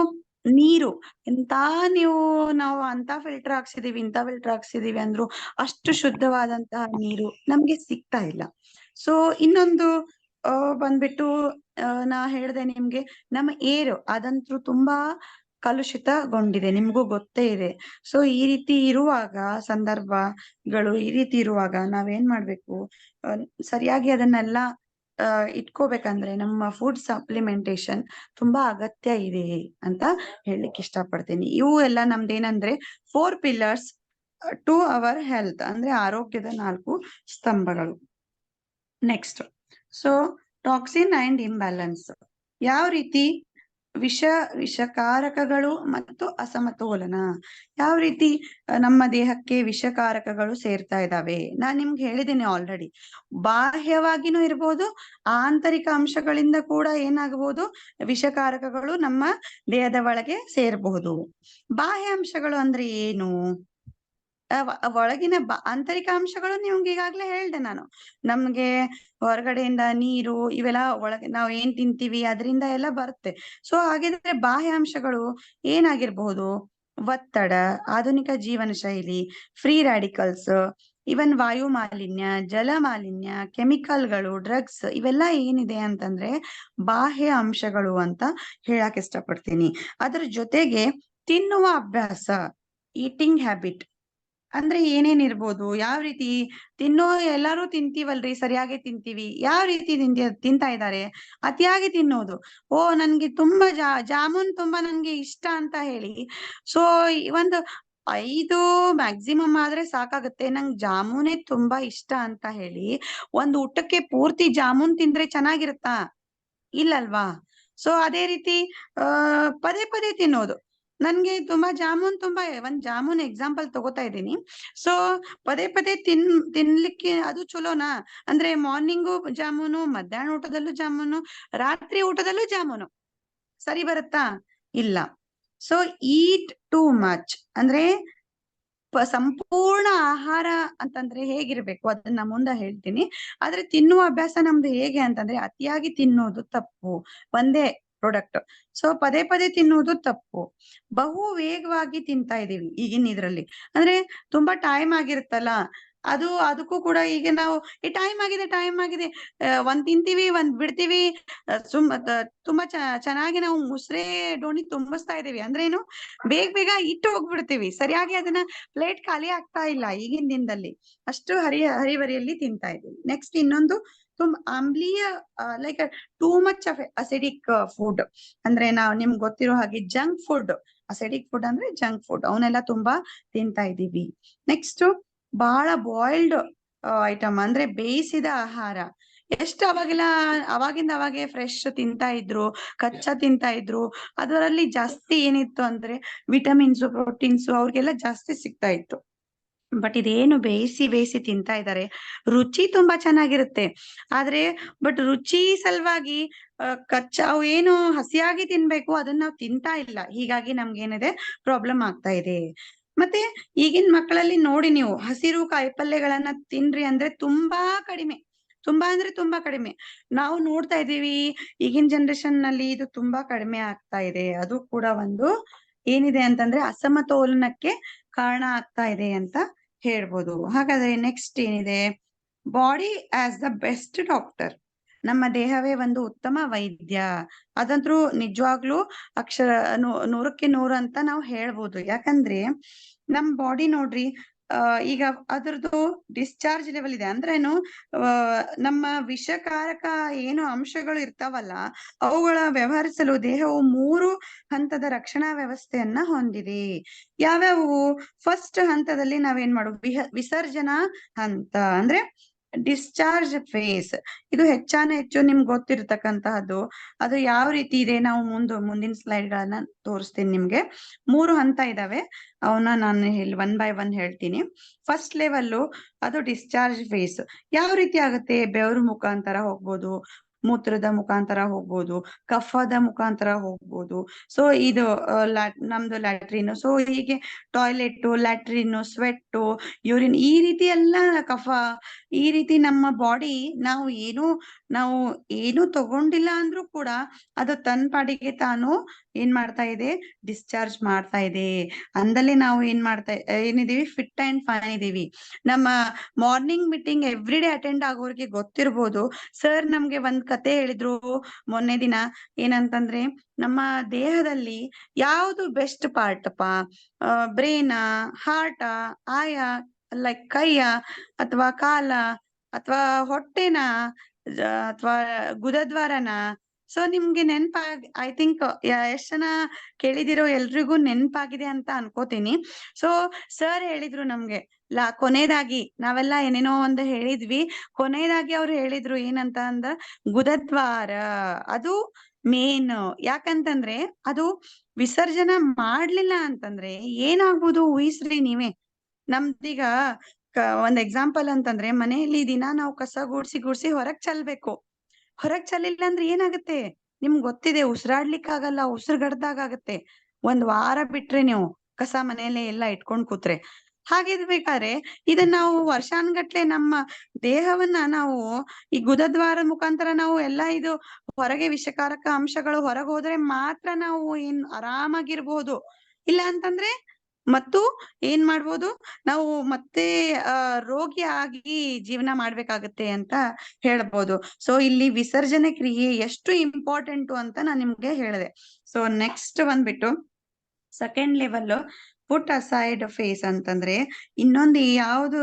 ನೀರು, ನಾವು ಅಂತ ಫಿಲ್ಟರ್ ಹಾಕ್ಸಿದೀವಿ ಇಂತ ಫಿಲ್ಟರ್ ಹಾಕ್ಸಿದೀವಿ ಅಂದ್ರು ಅಷ್ಟು ಶುದ್ಧವಾದಂತಹ ನೀರು ನಮ್ಗೆ ಸಿಗ್ತಾ ಇಲ್ಲ. ಸೊ ಇನ್ನೊಂದು ಬಂದ್ಬಿಟ್ಟು ನಾ ಹೇಳ್ದೆ ನಿಮ್ಗೆ, ನಮ್ಮ ಏರು ಅದಂತೂ ತುಂಬಾ ಕಲುಷಿತಗೊಂಡಿದೆ, ನಿಮ್ಗೂ ಗೊತ್ತೇ ಇದೆ. ಸೊ ಈ ರೀತಿ ಇರುವಾಗ ಸಂದರ್ಭಗಳು ಈ ರೀತಿ ಇರುವಾಗ ನಾವೇನ್ ಮಾಡ್ಬೇಕು, ಸರಿಯಾಗಿ ಅದನ್ನೆಲ್ಲ ಇಟ್ಕೋಬೇಕಂದ್ರೆ ನಮ್ಮ ಫುಡ್ ಸಪ್ಲಿಮೆಂಟೇಶನ್ ತುಂಬಾ ಅಗತ್ಯ ಇದೆ ಅಂತ ಹೇಳಲಿಕ್ಕೆ ಇಷ್ಟಪಡ್ತೀನಿ. ಇವು ಎಲ್ಲ ನಮ್ದೇನಂದ್ರೆ 4 pillars ಟು ಅವರ್ ಹೆಲ್ತ್, ಅಂದ್ರೆ ಆರೋಗ್ಯದ 4 ಸ್ತಂಭಗಳು. Next, so toxin and imbalance, ಯಾವ ರೀತಿ ವಿಷಕಾರಕಗಳು ಮತ್ತು ಅಸಮತೋಲನ, ಯಾವ ರೀತಿ ನಮ್ಮ ದೇಹಕ್ಕೆ ವಿಷಕಾರಕಗಳು ಸೇರ್ತಾ ಇದ್ದಾವೆ. ನಾನ್ ನಿಮ್ಗೆ ಹೇಳಿದ್ದೀನಿ ಆಲ್ರೆಡಿ, ಬಾಹ್ಯವಾಗಿನೂ ಇರ್ಬೋದು, ಆಂತರಿಕ ಅಂಶಗಳಿಂದ ಕೂಡ ಏನಾಗಬಹುದು, ವಿಷಕಾರಕಗಳು ನಮ್ಮ ದೇಹದ ಒಳಗೆ ಸೇರಬಹುದು. ಬಾಹ್ಯ ಅಂಶಗಳು ಅಂದ್ರೆ ಏನು, ಒಳಗಿನ ಆಂತರಿಕ ಅಂಶಗಳು ನಿಮ್ಗೆ ಈಗಾಗ್ಲೇ ಹೇಳ್ದೆ ನಾನು. ನಮ್ಗೆ ಹೊರಗಡೆಯಿಂದ ನೀರು ಇವೆಲ್ಲ ಒಳಗೆ ನಾವು ಏನ್ ತಿಂತೀವಿ ಅದರಿಂದ ಎಲ್ಲ ಬರುತ್ತೆ. ಸೊ ಹಾಗಿದ್ರೆ ಬಾಹ್ಯ ಅಂಶಗಳು ಏನಾಗಿರ್ಬಹುದು, ಒತ್ತಡ, ಆಧುನಿಕ ಜೀವನ ಶೈಲಿ, ಫ್ರೀ ರ್ಯಾಡಿಕಲ್ಸ್, ಇವನ್ ವಾಯು ಮಾಲಿನ್ಯ, ಜಲ ಮಾಲಿನ್ಯ, ಕೆಮಿಕಲ್ಗಳು, ಡ್ರಗ್ಸ್, ಇವೆಲ್ಲ ಏನಿದೆ ಅಂತಂದ್ರೆ ಬಾಹ್ಯ ಅಂಶಗಳು ಅಂತ ಹೇಳಕ್ ಇಷ್ಟಪಡ್ತೀನಿ. ಅದ್ರ ಜೊತೆಗೆ ತಿನ್ನುವ ಅಭ್ಯಾಸ, ಈಟಿಂಗ್ ಹ್ಯಾಬಿಟ್ ಅಂದ್ರೆ ಏನೇನಿರ್ಬೋದು, ಯಾವ ರೀತಿ ಎಲ್ಲರೂ ತಿಂತೀವಲ್ರಿ, ಸರಿಯಾಗಿ ತಿಂತೀವಿ, ಯಾವ ರೀತಿ ತಿಂತಾ ಇದ್ದಾರೆ, ಅತಿಯಾಗಿ ತಿನ್ನೋದು. ನನ್ಗೆ ತುಂಬಾ ಜಾಮೂನ್ ತುಂಬಾ ನನ್ಗೆ ಇಷ್ಟ ಅಂತ ಹೇಳಿ, ಸೊ ಒಂದು 5 ಮ್ಯಾಕ್ಸಿಮಮ್ ಆದ್ರೆ ಸಾಕಾಗುತ್ತೆ, ನಂಗೆ ಜಾಮೂನೇ ತುಂಬಾ ಇಷ್ಟ ಅಂತ ಹೇಳಿ ಒಂದು ಊಟಕ್ಕೆ ಪೂರ್ತಿ ಜಾಮೂನ್ ತಿಂದ್ರೆ ಚೆನ್ನಾಗಿರುತ್ತಾ, ಇಲ್ಲಲ್ವಾ. ಸೊ ಅದೇ ರೀತಿ ಪದೇ ಪದೇ ತಿನ್ನೋದು, ನನ್ಗೆ ತುಂಬಾ ಒಂದ್ ಜಾಮೂನ್ ಎಕ್ಸಾಂಪಲ್ ತಗೋತಾ ಇದ್ದೀನಿ. ಸೊ ಪದೇ ಪದೇ ತಿನ್ಲಿಕ್ಕೆ ಅದು ಚಲೋನಾ, ಅಂದ್ರೆ ಮಾರ್ನಿಂಗು ಜಾಮೂನು, ಮಧ್ಯಾಹ್ನ ಊಟದಲ್ಲೂ ಜಾಮೂನು, ರಾತ್ರಿ ಊಟದಲ್ಲೂ ಜಾಮೂನು, ಸರಿ ಬರುತ್ತಾ, ಇಲ್ಲ. ಸೊ ಈಟ್ ಟೂ ಮಚ್ ಅಂದ್ರೆ ಸಂಪೂರ್ಣ ಆಹಾರ ಅಂತಂದ್ರೆ ಹೇಗಿರ್ಬೇಕು ಅದನ್ನ ಮುಂದೆ ಹೇಳ್ತೀನಿ. ಆದ್ರೆ ತಿನ್ನುವ ಅಭ್ಯಾಸ ನಮ್ದು ಹೇಗೆ ಅಂತಂದ್ರೆ ಅತಿಯಾಗಿ ತಿನ್ನೋದು ತಪ್ಪು, ಒಂದೇ ಪ್ರಾಡಕ್ಟ್. ಸೊ ಪದೇ ಪದೇ ತಿನ್ನುವುದು ತಪ್ಪು. ಬಹು ವೇಗವಾಗಿ ತಿಂತಾ ಇದೀವಿ ಈಗಿನ ಇದ್ರಲ್ಲಿ, ಅಂದ್ರೆ ತುಂಬಾ ಟೈಮ್ ಆಗಿರುತ್ತಲ್ಲ, ಅದಕ್ಕೂ ಕೂಡ ಈಗ ನಾವು ಈ ಟೈಮ್ ಆಗಿದೆ ಒಂದ್ ತಿಂತೀವಿ ಒಂದ್ ಬಿಡ್ತೀವಿ, ತುಂಬಾ ಚೆನ್ನಾಗಿ ನಾವು ಮುಸ್ರೆ ಡೋಣಿ ತುಂಬಿಸ್ತಾ ಇದೀವಿ, ಅಂದ್ರೆ ಏನು, ಬೇಗ ಇಟ್ಟು ಹೋಗ್ಬಿಡ್ತೀವಿ, ಸರಿಯಾಗಿ ಅದನ್ನ ಪ್ಲೇಟ್ ಖಾಲಿ ಆಗ್ತಾ ಇಲ್ಲ ಈಗಿನ ದಿನದಲ್ಲಿ, ಅಷ್ಟು ಹರಿಬರಿಯಲ್ಲಿ ತಿಂತಾ ಇದೀವಿ. ನೆಕ್ಸ್ಟ್ ಇನ್ನೊಂದು ತುಂಬಾ ಆಮ್ಲೀಯ, like too much of acidic food, ಅಂದ್ರೆ ನಿಮ್ಗೆ ಗೊತ್ತಿರೋ ಹಾಗೆ ಜಂಕ್ ಫುಡ್, ಅಸಿಡಿಕ್ ಫುಡ್ ಅಂದ್ರೆ ಜಂಕ್ ಫುಡ್, ಅವನ್ನೆಲ್ಲ ತುಂಬಾ ತಿಂತಾ ಇದೀವಿ. ನೆಕ್ಸ್ಟ್ ಬಹಳ ಬಾಯ್ಲ್ಡ್ ಐಟಮ್ ಅಂದ್ರೆ ಬೇಯಿಸಿದ ಆಹಾರ, ಎಷ್ಟು ಅವಾಗಿಂದ ಅವಾಗೆ ಫ್ರೆಶ್ ತಿಂತಾ ಇದ್ರು, ಕಚ್ಚಾ ತಿಂತಾ ಇದ್ರು, ಅದರಲ್ಲಿ ಜಾಸ್ತಿ ಏನಿತ್ತು ಅಂದ್ರೆ ವಿಟಮಿನ್ಸ್, ಪ್ರೋಟೀನ್ಸ್ ಅವ್ರಿಗೆಲ್ಲ ಜಾಸ್ತಿ ಸಿಗ್ತಾ ಇತ್ತು. ಬಟ್ ಇದೇನು ಬೇಯಿಸಿ ತಿಂತಾ ಇದ್ದಾರೆ, ರುಚಿ ತುಂಬಾ ಚೆನ್ನಾಗಿರುತ್ತೆ, ಆದ್ರೆ ಬಟ್ ರುಚಿ ಸಲುವಾಗಿ ಕಚ್ಚಾ ಅವು ಏನು ಹಸಿಯಾಗಿ ತಿನ್ಬೇಕು ಅದನ್ನ ನಾವು ತಿಂತಾ ಇಲ್ಲ, ಹೀಗಾಗಿ ನಮ್ಗೇನಿದೆ ಪ್ರಾಬ್ಲಮ್ ಆಗ್ತಾ ಇದೆ. ಮತ್ತೆ ಈಗಿನ ಮಕ್ಕಳಲ್ಲಿ ನೋಡಿ ನೀವು, ಹಸಿರು ಕಾಯಿಪಲ್ಯಗಳನ್ನ ತಿನ್ರಿ ಅಂದ್ರೆ ತುಂಬಾ ಕಡಿಮೆ, ತುಂಬಾ ಅಂದ್ರೆ ತುಂಬಾ ಕಡಿಮೆ ನಾವು ನೋಡ್ತಾ ಇದೀವಿ. ಈಗಿನ ಜನರೇಷನ್ ನಲ್ಲಿ ಇದು ತುಂಬಾ ಕಡಿಮೆ ಆಗ್ತಾ ಇದೆ. ಅದು ಕೂಡ ಒಂದು ಏನಿದೆ ಅಂತಂದ್ರೆ ಅಸಮತೋಲನಕ್ಕೆ ಕಾರಣ ಆಗ್ತಾ ಇದೆ ಅಂತ ಹೇಳ್ಬೋದು. ಹಾಗಾದ್ರೆ ನೆಕ್ಸ್ಟ್ ಏನಿದೆ, body as the best doctor, ನಮ್ಮ ದೇಹವೇ ಒಂದು ಉತ್ತಮ ವೈದ್ಯ, ಅದಂತೂ ನಿಜವಾಗ್ಲೂ 100ಕ್ಕೆ 100 ಅಂತ ನಾವು ಹೇಳ್ಬೋದು. ಯಾಕಂದ್ರೆ ನಮ್ ಬಾಡಿ ನೋಡ್ರಿ, ಈಗ ಅದ್ರದ್ದು ಡಿಸ್ಚಾರ್ಜ್ ಲೆವೆಲ್ ಇದೆ, ಅಂದ್ರೇನು, ನಮ್ಮ ವಿಷಕಾರಕ ಏನು ಅಂಶಗಳು ಇರ್ತಾವಲ್ಲ ಅವುಗಳ ವ್ಯವಹರಿಸಲು ದೇಹವು 3 ಹಂತದ ರಕ್ಷಣಾ ವ್ಯವಸ್ಥೆಯನ್ನ ಹೊಂದಿದೆ. ಯಾವ್ಯಾವು, ಫಸ್ಟ್ ಹಂತದಲ್ಲಿ ನಾವೇನ್ ಮಾಡೋದು, ವಿಸರ್ಜನಾ ಹಂತ, ಅಂದ್ರೆ ಡಿಸ್ಚಾರ್ಜ್ ಫೇಸ್ ಇದು ಹೆಚ್ಚು ನಿಮ್ಗೆ ಗೊತ್ತಿರತಕ್ಕಂತಹದ್ದು. ಅದು ಯಾವ ರೀತಿ ಇದೆ ನಾವು ಮುಂದಿನ ಸ್ಲೈಡ್ ಗಳನ್ನ ತೋರಿಸ್ತೀನಿ ನಿಮ್ಗೆ. 3 ಹಂತ ಇದಾವೆ, ಅವನ್ನ ನಾನು ಒನ್ ಬೈ ಒನ್ ಹೇಳ್ತೀನಿ. ಫಸ್ಟ್ ಲೆವೆಲ್ ಅದು ಡಿಸ್ಚಾರ್ಜ್ ಫೇಸ್. ಯಾವ ರೀತಿ ಆಗುತ್ತೆ? ಬೆವರು ಮುಖಾಂತರ ಹೋಗ್ಬೋದು, ಮೂತ್ರದ ಮುಖಾಂತರ ಹೋಗ್ಬೋದು, ಕಫದ ಮುಖಾಂತರ ಹೋಗ್ಬೋದು. ಸೊ ಇದು ನಮ್ದು ಲ್ಯಾಟ್ರಿನ್. ಸೊ ಹೀಗೆ ಟಾಯ್ಲೆಟ್, ಲ್ಯಾಟ್ರಿನ್, ಸ್ವೆಟ್, ಯೂರಿನ್, ಈ ರೀತಿ ಎಲ್ಲ ಕಫ, ಈ ರೀತಿ ನಮ್ಮ ಬಾಡಿ ನಾವು ಏನು ತಗೊಂಡಿಲ್ಲ ಅಂದ್ರೂ ಕೂಡ ಅದು ತನ್ನ ಪಾಡಿಗೆ ತಾನು ಏನ್ ಮಾಡ್ತಾ ಇದೆ? ಡಿಸ್ಚಾರ್ಜ್ ಮಾಡ್ತಾ ಇದೆ. ಅಂದಲೇ ನಾವು ಏನಿದೀವಿ? ಫಿಟ್ ಅಂಡ್ ಫೈನ್ ಇದೀವಿ. ನಮ್ಮ morning meeting every day attend ಆಗೋರಿಗೆ ಗೊತ್ತಿರ್ಬೋದು. ಸರ್ ನಮ್ಗೆ ಒಂದ್ ಕತೆ ಹೇಳಿದ್ರು ಮೊನ್ನೆ ದಿನ. ಏನಂತಂದ್ರೆ, ನಮ್ಮ ದೇಹದಲ್ಲಿ ಯಾವುದು ಬೆಸ್ಟ್ ಪಾರ್ಟ್ ಅಪ್ಪ? ಬ್ರೇನ, ಹಾರ್ಟ, ಆಯ, ಲೈಕ್ ಕೈಯ, ಅಥವಾ ಕಾಲ, ಅಥವಾ ಹೊಟ್ಟೆನ, ಅಥವಾ ಗುದದ್ವಾರನ? ಸೊ ನಿಮ್ಗೆ ಐ ಥಿಂಕ್ ಎಷ್ಟ್ ಜನ ಕೇಳಿದಿರೋ ಎಲ್ರಿಗೂ ನೆನ್ಪಾಗಿದೆ ಅಂತ ಅನ್ಕೋತೀನಿ. ಸೊ ಸರ್ ಹೇಳಿದ್ರು ನಮ್ಗೆ ಕೊನೆಯದಾಗಿ, ನಾವೆಲ್ಲ ಏನೇನೋ ಒಂದು ಹೇಳಿದ್ವಿ, ಕೊನೆಯದಾಗಿ ಅವ್ರು ಹೇಳಿದ್ರು ಏನಂತ ಗುದದ್ವಾರ ಅದು ಮೇನ್. ಯಾಕಂತಂದ್ರೆ ಅದು ವಿಸರ್ಜನ ಮಾಡ್ಲಿಲ್ಲ ಅಂತಂದ್ರೆ ಏನಾಗ್ಬೋದು ಊಹಿಸ್ರಿ ನೀವೇ. ನಮ್ದೀಗ ಒಂದ್ ಎಕ್ಸಾಂಪಲ್ ಅಂತಂದ್ರೆ, ಮನೆಯಲ್ಲಿ ದಿನ ನಾವು ಕಸ ಗುಡ್ಸಿ ಹೊರಗ್ ಚೆಲ್ಬೇಕು. ಹೊರಗ್ ಚೆಲ್ಲಿಲ್ಲ ಅಂದ್ರೆ ಏನಾಗುತ್ತೆ? ನಿಮ್ಗೆ ಗೊತ್ತಿದೆ, ಉಸಿರಾಡ್ಲಿಕ್ಕಾಗಲ್ಲ, ಉಸಿರುಗಡ್ದಾಗತ್ತೆ. 1 ವಾರ ಬಿಟ್ರೆ ನೀವು ಕಸ ಮನೆಯಲ್ಲೇ ಎಲ್ಲ ಇಟ್ಕೊಂಡ್ ಕೂತ್ರೆ. ಹಾಗಿರ್ಬೇಕಾದ್ರೆ ಇದನ್ನ ನಾವು ವರ್ಷಾನ್ಗಟ್ಲೆ ನಮ್ಮ ದೇಹವನ್ನ ನಾವು ಈ ಗುದದ್ವಾರ ಮುಖಾಂತರ ನಾವು ಎಲ್ಲ ಇದು ಹೊರಗೆ ವಿಷಕಾರಕ ಅಂಶಗಳು ಹೊರಗೆ ಹೋದ್ರೆ ಮಾತ್ರ ನಾವು ಆರಾಮಾಗಿರ್ಬೋದು. ಇಲ್ಲ ಅಂತಂದ್ರೆ ಮತ್ತು ಏನ್ ಮಾಡ್ಬೋದು? ನಾವು ಮತ್ತೆ ರೋಗಿ ಆಗಿ ಜೀವನ ಮಾಡ್ಬೇಕಾಗತ್ತೆ ಅಂತ ಹೇಳ್ಬೋದು. ಸೊ ಇಲ್ಲಿ ವಿಸರ್ಜನೆ ಕ್ರಿಯೆ ಎಷ್ಟು ಇಂಪಾರ್ಟೆಂಟು ಅಂತ ನಾನ್ ನಿಮ್ಗೆ ಹೇಳಿದೆ. ಸೊ ನೆಕ್ಸ್ಟ್ ಬಂದ್ಬಿಟ್ಟು ಸೆಕೆಂಡ್ ಲೆವೆಲ್ ಪುಟ್ ಅಸೈಡ್ ಫೇಸ್ ಅಂತಂದ್ರೆ, ಇನ್ನೊಂದು ಯಾವ್ದು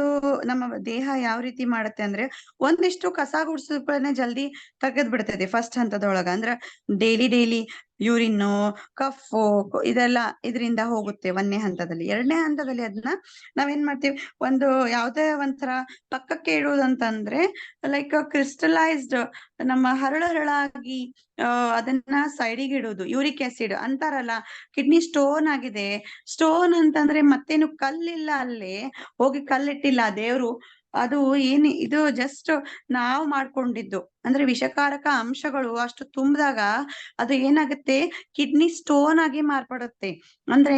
ನಮ್ಮ ದೇಹ ಯಾವ ರೀತಿ ಮಾಡುತ್ತೆ ಅಂದ್ರೆ, ಒಂದಿಷ್ಟು ಕಸ ಗುಡ್ಸೋದನ್ನ ಜಲ್ದಿ ತೆಗೆದ್ ಬಿಡ್ತದೆ ಫಸ್ಟ್ ಹಂತದೊಳಗ. ಅಂದ್ರ ಡೈಲಿ ಯೂರಿನ್ನು, ಕಫು ಇದೆಲ್ಲ ಇದರಿಂದ ಹೋಗುತ್ತೆ 1ನೇ ಹಂತದಲ್ಲಿ. 2ನೇ ಹಂತದಲ್ಲಿ ಅದನ್ನ ನಾವೇನ್ ಮಾಡ್ತೀವಿ? ಯಾವ್ದೇ ಒಂಥರ ಪಕ್ಕಕ್ಕೆ ಇಡುವುದಂತಂದ್ರೆ, ಲೈಕ್ ಕ್ರಿಸ್ಟಲೈಸ್ಡ್ ನಮ್ಮ ಹರಳಾಗಿ ಅದನ್ನ ಸೈಡಿಗೆ ಇಡುವುದು. ಯೂರಿಕ್ ಆಸಿಡ್ ಅಂತಾರಲ್ಲ, ಕಿಡ್ನಿ ಸ್ಟೋನ್ ಆಗಿದೆ. ಸ್ಟೋನ್ ಅಂತಂದ್ರೆ ಮತ್ತೇನು ಕಲ್ಲಿಲ್ಲ, ಅಲ್ಲಿ ಹೋಗಿ ಕಲ್ಲಿಟ್ಟಿಲ್ಲ ದೇವ್ರು. ಅದು ಇದು ಜಸ್ಟ್ ನಾವು ಮಾಡ್ಕೊಂಡಿದ್ದು. ಅಂದ್ರೆ ವಿಷಕಾರಕ ಅಂಶಗಳು ಅಷ್ಟು ತುಂಬಿದಾಗ ಅದು ಏನಾಗುತ್ತೆ? ಕಿಡ್ನಿ ಸ್ಟೋನ್ ಆಗಿ ಮಾರ್ಪಡುತ್ತೆ. ಅಂದ್ರೆ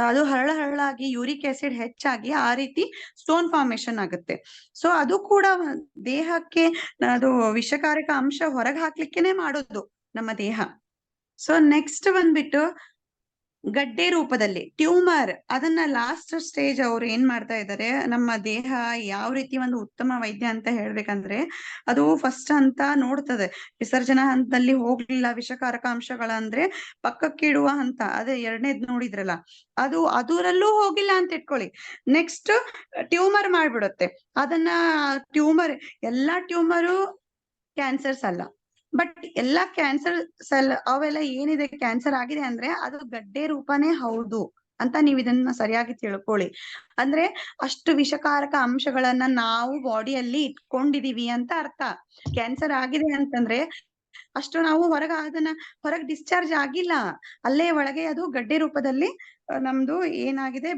ಅದು ಹರಳಾಗಿ ಯೂರಿಕ್ ಆಸಿಡ್ ಹೆಚ್ಚಾಗಿ ಆ ರೀತಿ ಸ್ಟೋನ್ ಫಾರ್ಮೇಶನ್ ಆಗುತ್ತೆ. ಸೊ ಅದು ಕೂಡ ದೇಹಕ್ಕೆ ಅದು ವಿಷಕಾರಕ ಅಂಶ ಹೊರಗೆ ಹಾಕ್ಲಿಕ್ಕೇನೆ ಮಾಡೋದು ನಮ್ಮ ದೇಹ. ಸೊ ನೆಕ್ಸ್ಟ್ ಬಂದ್ಬಿಟ್ಟು ಗಡ್ಡೆ ರೂಪದಲ್ಲಿ ಟ್ಯೂಮರ್. ಅದನ್ನ ಲಾಸ್ಟ್ ಸ್ಟೇಜ್ ಅವ್ರು ಏನ್ ಮಾಡ್ತಾ ಇದ್ದಾರೆ? ನಮ್ಮ ದೇಹ ಯಾವ ರೀತಿ ಒಂದು ಉತ್ತಮ ವೈದ್ಯ ಅಂತ ಹೇಳ್ಬೇಕಂದ್ರೆ, ಅದು ಫಸ್ಟ್ ಹಂತ ನೋಡ್ತದೆ. ವಿಸರ್ಜನಾ ಹಂತದಲ್ಲಿ ಹೋಗ್ಲಿಲ್ಲ ವಿಷಕಾರಕ ಅಂಶಗಳಂದ್ರೆ ಪಕ್ಕಕ್ಕೆ ಇಡುವ ಹಂತ, ಅದೇ 2ನೇದ್ ನೋಡಿದ್ರಲ್ಲ, ಅದು ಅದರಲ್ಲೂ ಹೋಗಿಲ್ಲ ಅಂತ ಇಟ್ಕೊಳ್ಳಿ. ನೆಕ್ಸ್ಟ್ ಟ್ಯೂಮರ್ ಮಾಡ್ಬಿಡುತ್ತೆ. ಅದನ್ನ ಎಲ್ಲಾ ಟ್ಯೂಮರು ಕ್ಯಾನ್ಸರ್ಸ್ ಅಲ್ಲ, ಬಟ್ ಎಲ್ಲಾ ಕ್ಯಾನ್ಸರ್ ಅವೆಲ್ಲ ಏನಿದೆ ಕ್ಯಾನ್ಸರ್ ಆಗಿದೆ ಅಂದ್ರೆ ಅದು ಗಡ್ಡೆ ರೂಪನೇ ಹೌದು ಅಂತ ನೀವ್ ಇದನ್ನ ಸರಿಯಾಗಿ ತಿಳ್ಕೊಳ್ಳಿ. ಅಂದ್ರೆ ಅಷ್ಟು ವಿಷಕಾರಕ ಅಂಶಗಳನ್ನ ನಾವು ಬಾಡಿಯಲ್ಲಿ ಇಟ್ಕೊಂಡಿದೀವಿ ಅಂತ ಅರ್ಥ. ಕ್ಯಾನ್ಸರ್ ಆಗಿದೆ ಅಂತಂದ್ರೆ ಅಷ್ಟು ನಾವು ಅದನ್ನ ಹೊರಗೆ ಡಿಸ್ಚಾರ್ಜ್ ಆಗಿಲ್ಲ, ಅಲ್ಲೇ ಒಳಗೆ ಅದು ಗಡ್ಡೆ ರೂಪದಲ್ಲಿ ನಮ್ದು ಏನಾಗಿದೆ,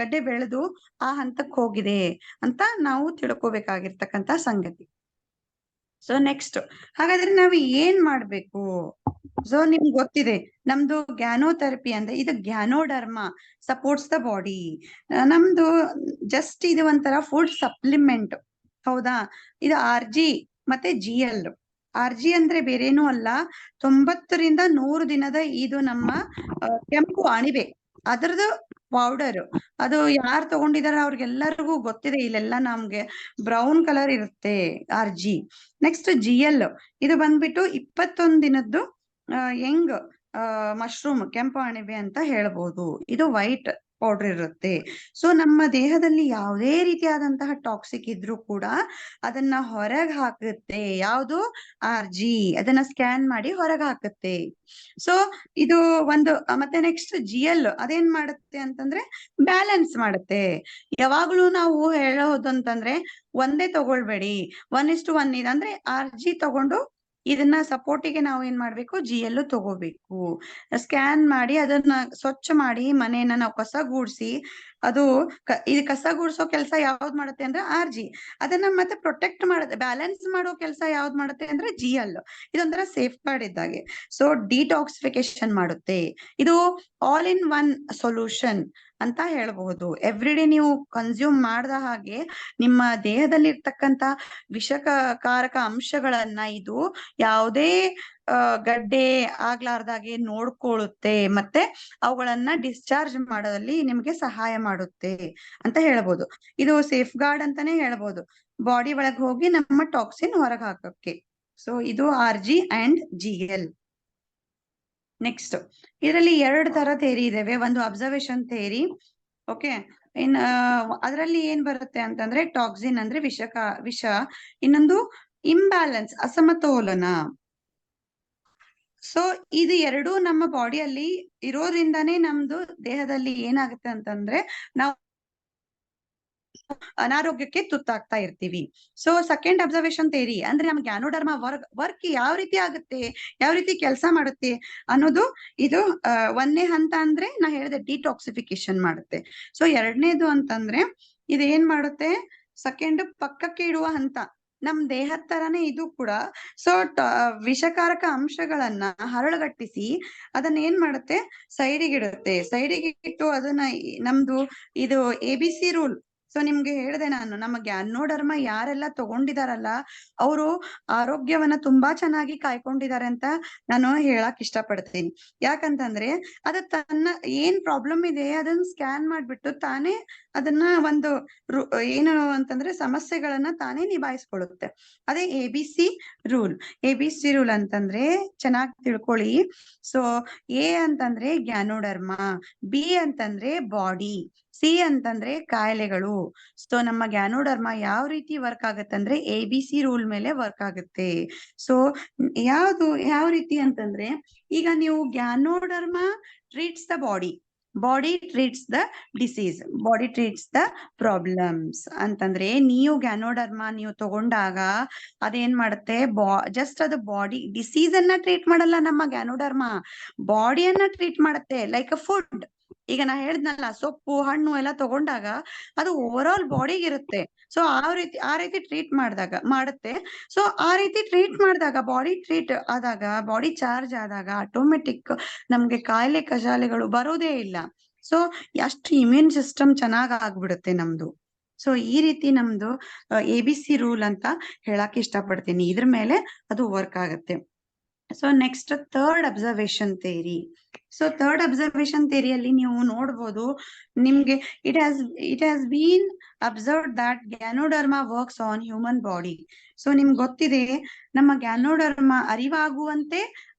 ಗಡ್ಡೆ ಬೆಳೆದು ಆ ಹಂತಕ್ಕೆ ಹೋಗಿದೆ ಅಂತ ನಾವು ತಿಳ್ಕೊಬೇಕಾಗಿರ್ತಕ್ಕಂತ ಸಂಗತಿ. ಸೊ ನೆಕ್ಸ್ಟ್, ಹಾಗಾದ್ರೆ ನಾವು ಏನ್ ಮಾಡ್ಬೇಕು? ಸೊ ನಿಮ್ಗೆ ಗೊತ್ತಿದೆ, ನಮ್ದು ಗ್ಯಾನೋಥೆರಪಿ ಅಂದ್ರೆ ಇದು ಗ್ಯಾನೋಡರ್ಮ ಸಪೋರ್ಟ್ಸ್ ದ ಬಾಡಿ. ನಮ್ದು ಜಸ್ಟ್ ಇದು ಒಂಥರ ಫುಡ್ ಸಪ್ಲಿಮೆಂಟ್, ಹೌದಾ? ಇದು RG ಮತ್ತೆ GL. RG ಅಂದ್ರೆ ಬೇರೇನೂ ಅಲ್ಲ, 90 ರಿಂದ 100 ದಿನದ ಇದು ನಮ್ಮ ಕೆಂಪು ಅಣಿಬೆ ಅದ್ರದ್ದು ಪೌಡರ್. ಅದು ಯಾರು ತಗೊಂಡಿದಾರ ಅವ್ರಿಗೆಲ್ಲರಿಗೂ ಗೊತ್ತಿದೆ. ಇಲ್ಲೆಲ್ಲ ನಮ್ಗೆ ಬ್ರೌನ್ ಕಲರ್ ಇರುತ್ತೆ RG. ನೆಕ್ಸ್ಟ್ GL, ಇದು ಬಂದ್ಬಿಟ್ಟು 21 ದಿನದ್ದು ಯಂಗ್ ಮಶ್ರೂಮ್ ಕೆಂಪು ಅಣಿಬೆ ಅಂತ ಹೇಳ್ಬೋದು. ಇದು ವೈಟ್ ಪೌಡರ್ ಇರುತ್ತೆ. ಸೊ ನಮ್ಮ ದೇಹದಲ್ಲಿ ಯಾವುದೇ ರೀತಿಯಾದಂತಹ ಟಾಕ್ಸಿಕ್ ಇದ್ರೂ ಕೂಡ ಅದನ್ನ ಹೊರಗೆ ಹಾಕುತ್ತೆ. ಯಾವುದು RG ಅದನ್ನ ಸ್ಕ್ಯಾನ್ ಮಾಡಿ ಹೊರಗೆ ಹಾಕುತ್ತೆ. ಸೊ ಇದು ಒಂದು ಮತ್ತೆ ನೆಕ್ಸ್ಟ್ GL ಅದೇನ್ ಮಾಡುತ್ತೆ ಅಂತಂದ್ರೆ ಬ್ಯಾಲೆನ್ಸ್ ಮಾಡುತ್ತೆ. ಯಾವಾಗ್ಲೂ ನಾವು ಹೇಳೋದಂತಂದ್ರೆ ಒಂದೇ ತಗೊಳ್ಬೇಡಿ, 1:1 ಇದೆ ಅಂದ್ರೆ RG ತಗೊಂಡು ಇದನ್ನ ಸಪೋರ್ಟಿಗೆ ನಾವು ಏನ್ ಮಾಡ್ಬೇಕು, GL ತಗೋಬೇಕು. ಸ್ಕ್ಯಾನ್ ಮಾಡಿ ಅದನ್ನ ಸ್ವಚ್ಛ ಮಾಡಿ ಮನೆಯನ್ನ ನಾವು ಕಸ ಗೂಡ್ಸಿ ಅದು ಇದು ಕಸ ಗುಡ್ಸೋ ಕೆಲಸ ಯಾವ್ದು ಮಾಡುತ್ತೆ ಅಂದ್ರೆ RG. ಅದನ್ನ ಮತ್ತೆ ಪ್ರೊಟೆಕ್ಟ್ ಮಾಡುತ್ತೆ, ಬ್ಯಾಲೆನ್ಸ್ ಮಾಡೋ ಕೆಲಸ ಯಾವ್ದು ಮಾಡುತ್ತೆ ಅಂದ್ರೆ GL. ಇದೊಂಥರ ಸೇಫ್ ಗಾರ್ಡ್ ಇದ್ದಾಗೆ. ಸೊ ಡಿಟಾಕ್ಸಿಫಿಕೇಶನ್ ಮಾಡುತ್ತೆ. ಇದು ಆಲ್ ಇನ್ ಒನ್ ಸೊಲ್ಯೂಷನ್ ಅಂತ ಹೇಳಬಹುದು. ಎವ್ರಿಡೇ ನೀವು ಕನ್ಸ್ಯೂಮ್ ಮಾಡದ ಹಾಗೆ ನಿಮ್ಮ ದೇಹದಲ್ಲಿ ಇರ್ತಕ್ಕಂತ ವಿಷಕಾರಕ ಅಂಶಗಳನ್ನ ಇದು ಯಾವುದೇ ಗಡ್ಡೆ ಆಗ್ಲಾರ್ದಾಗೆ ನೋಡ್ಕೊಳ್ಳುತ್ತೆ, ಮತ್ತೆ ಅವುಗಳನ್ನ ಡಿಸ್ಚಾರ್ಜ್ ಮಾಡೋದಲ್ಲಿ ನಿಮ್ಗೆ ಸಹಾಯ ಮಾಡುತ್ತೆ ಅಂತ ಹೇಳ್ಬೋದು. ಇದು ಸೇಫ್ ಗಾರ್ಡ್ ಅಂತಾನೆ ಹೇಳ್ಬೋದು, ಬಾಡಿ ಒಳಗೆ ಹೋಗಿ ನಮ್ಮ ಟಾಕ್ಸಿನ್ ಹೊರಗೆ ಹಾಕಕ್ಕೆ. ಸೊ ಇದು RG ಅಂಡ್ GL. ನೆಕ್ಸ್ಟ್ ಇದರಲ್ಲಿ 2 ತರ ಥೇರಿ ಇದಾವೆ. ಒಂದು ಅಬ್ಸರ್ವೇಷನ್ ಥೇರಿ, ಓಕೆ. ಇನ್ ಅದರಲ್ಲಿ ಏನ್ ಬರುತ್ತೆ ಅಂತಂದ್ರೆ ಟಾಕ್ಸಿನ್ ಅಂದ್ರೆ ವಿಷ, ಇನ್ನೊಂದು ಇಂಬ್ಯಾಲೆನ್ಸ್ ಅಸಮತೋಲನ. ಸೊ ಇದು ಎರಡೂ ನಮ್ಮ ಬಾಡಿಯಲ್ಲಿ ಇರೋದ್ರಿಂದಾನೇ ನಮ್ದು ದೇಹದಲ್ಲಿ ಏನಾಗುತ್ತೆ ಅಂತಂದ್ರೆ ನಾವು ಅನಾರೋಗ್ಯಕ್ಕೆ ತುತ್ತಾಗ್ತಾ ಇರ್ತೀವಿ. ಸೊ ಸೆಕೆಂಡ್ ಅಬ್ಸರ್ವೇಷನ್ ಥೇರಿ ಅಂದ್ರೆ ನಮ್ಗೆ ಗ್ಯಾನೋಡರ್ಮಾ ವರ್ಕ್ ಯಾವ ರೀತಿ ಆಗುತ್ತೆ, ಯಾವ ರೀತಿ ಕೆಲಸ ಮಾಡುತ್ತೆ ಅನ್ನೋದು ಇದು 1ನೇ ಹಂತ ಅಂದ್ರೆ ನಾ ಹೇಳಿದೆ ಡಿಟಾಕ್ಸಿಫಿಕೇಶನ್ ಮಾಡುತ್ತೆ. ಸೊ 2ನೇದು ಅಂತಂದ್ರೆ ಇದು ಏನ್ ಮಾಡುತ್ತೆ, ಸೆಕೆಂಡ್ ಪಕ್ಕಕ್ಕೆ ಇಡುವ ಹಂತ. ನಮ್ ದೇಹದ ತರಾನೇ ಇದು ಕೂಡ. ಸೊ ವಿಷಕಾರಕ ಅಂಶಗಳನ್ನ ಹರಳುಗಟ್ಟಿಸಿ ಅದನ್ನ ಏನ್ ಮಾಡುತ್ತೆ, ಸೈಡಿಗೆ ಇಡುತ್ತೆ. ಸೈಡಿಗೆ ಇಟ್ಟು ಅದನ್ನ ನಮ್ದು ಇದು ABC ರೂಲ್. ಸೊ ನಿಮ್ಗೆ ಹೇಳಿದೆ ನಾನು, ನಮ್ಮ ಗ್ಯಾನೋಡರ್ಮಾ ಯಾರೆಲ್ಲ ತಗೊಂಡಿದಾರಲ್ಲ ಅವರು ಆರೋಗ್ಯವನ್ನ ತುಂಬಾ ಚೆನ್ನಾಗಿ ಕಾಯ್ಕೊಂಡಿದ್ದಾರೆ ಅಂತ ನಾನು ಹೇಳಕ್ ಇಷ್ಟಪಡ್ತೀನಿ. ಯಾಕಂತಂದ್ರೆ ಅದು ತನ್ನ ಏನ್ ಪ್ರಾಬ್ಲಮ್ ಇದೆ ಅದನ್ನ ಸ್ಕ್ಯಾನ್ ಮಾಡ್ಬಿಟ್ಟು ತಾನೇ ಅದನ್ನ ಒಂದು ಏನು ಅಂತಂದ್ರೆ ಸಮಸ್ಯೆಗಳನ್ನ ತಾನೇ ನಿಭಾಯಿಸ್ಕೊಳ್ಳುತ್ತೆ. ಅದೇ ABC ರೂಲ್. ABC ರೂಲ್ ಅಂತಂದ್ರೆ ಚೆನ್ನಾಗಿ ತಿಳ್ಕೊಳ್ಳಿ. ಸೊ A ಅಂತಂದ್ರೆ ಗ್ಯಾನೋಡರ್ಮಾ, B ಅಂತಂದ್ರೆ ಬಾಡಿ, C ಅಂತಂದ್ರೆ ಕಾಯಿಲೆಗಳು. ಸೊ ನಮ್ಮ ಗ್ಯಾನೋಡರ್ಮಾ ಯಾವ ರೀತಿ ವರ್ಕ್ ಆಗುತ್ತೆ ಅಂದ್ರೆ ABC ರೂಲ್ ಮೇಲೆ ವರ್ಕ್ ಆಗುತ್ತೆ. ಸೊ ಯಾವ ರೀತಿ ಅಂತಂದ್ರೆ ಈಗ ನೀವು ganoderma treats the body, body treats the disease, body treats the problems ಅಂತಂದ್ರೆ ನೀವು ಗ್ಯಾನೋಡರ್ಮಾ ನೀವು ತಗೊಂಡಾಗ ಅದೇನ್ ಮಾಡುತ್ತೆ, ಜಸ್ಟ್ ಅದು ಬಾಡಿ ಡಿಸೀಸ್ ಅನ್ನ ಟ್ರೀಟ್ ಮಾಡಲ್ಲ. ನಮ್ಮ ಗ್ಯಾನೋಡರ್ಮಾ ಬಾಡಿಯನ್ನ ಟ್ರೀಟ್ ಮಾಡುತ್ತೆ ಲೈಕ್ ಅ ಫುಡ್. ಈಗ ನಾ ಹೇಳ್ದ್ನಲ್ಲ, ಸೊಪ್ಪು ಹಣ್ಣು ಎಲ್ಲ ತಗೊಂಡಾಗ ಅದು ಓವರ್ ಆಲ್ ಬಾಡಿಗೆ ಇರುತ್ತೆ. ಸೊ ಆ ರೀತಿ ಟ್ರೀಟ್ ಮಾಡುತ್ತೆ. ಸೊ ಆ ರೀತಿ ಟ್ರೀಟ್ ಮಾಡಿದಾಗ ಬಾಡಿ ಟ್ರೀಟ್ ಆದಾಗ, ಬಾಡಿ ಚಾರ್ಜ್ ಆದಾಗ ಆಟೋಮೆಟಿಕ್ ನಮ್ಗೆ ಕಾಯಿಲೆ ಕಜಾಲೆಗಳು ಬರೋದೇ ಇಲ್ಲ. ಸೊ ಅಷ್ಟು ಇಮ್ಯೂನ್ ಸಿಸ್ಟಮ್ ಚೆನ್ನಾಗ್ ಆಗ್ಬಿಡುತ್ತೆ ನಮ್ದು. ಸೊ ಈ ರೀತಿ ನಮ್ದು ABC ರೂಲ್ ಅಂತ ಹೇಳಕ್ ಇಷ್ಟಪಡ್ತೀನಿ. ಇದ್ರ ಮೇಲೆ ಅದು ವರ್ಕ್ ಆಗುತ್ತೆ. So next third observation theory. So third observation ಥೇರಿಯಲ್ಲಿ ನೀವು ನೋಡ್ಬೋದು, ನಿಮ್ಗೆ it has been observed that ganoderma works on human body. So ನಿಮ್ಗೆ ಗೊತ್ತಿದೆ, ನಮ್ಮ ಗ್ಯಾನೋಡರ್ಮಾ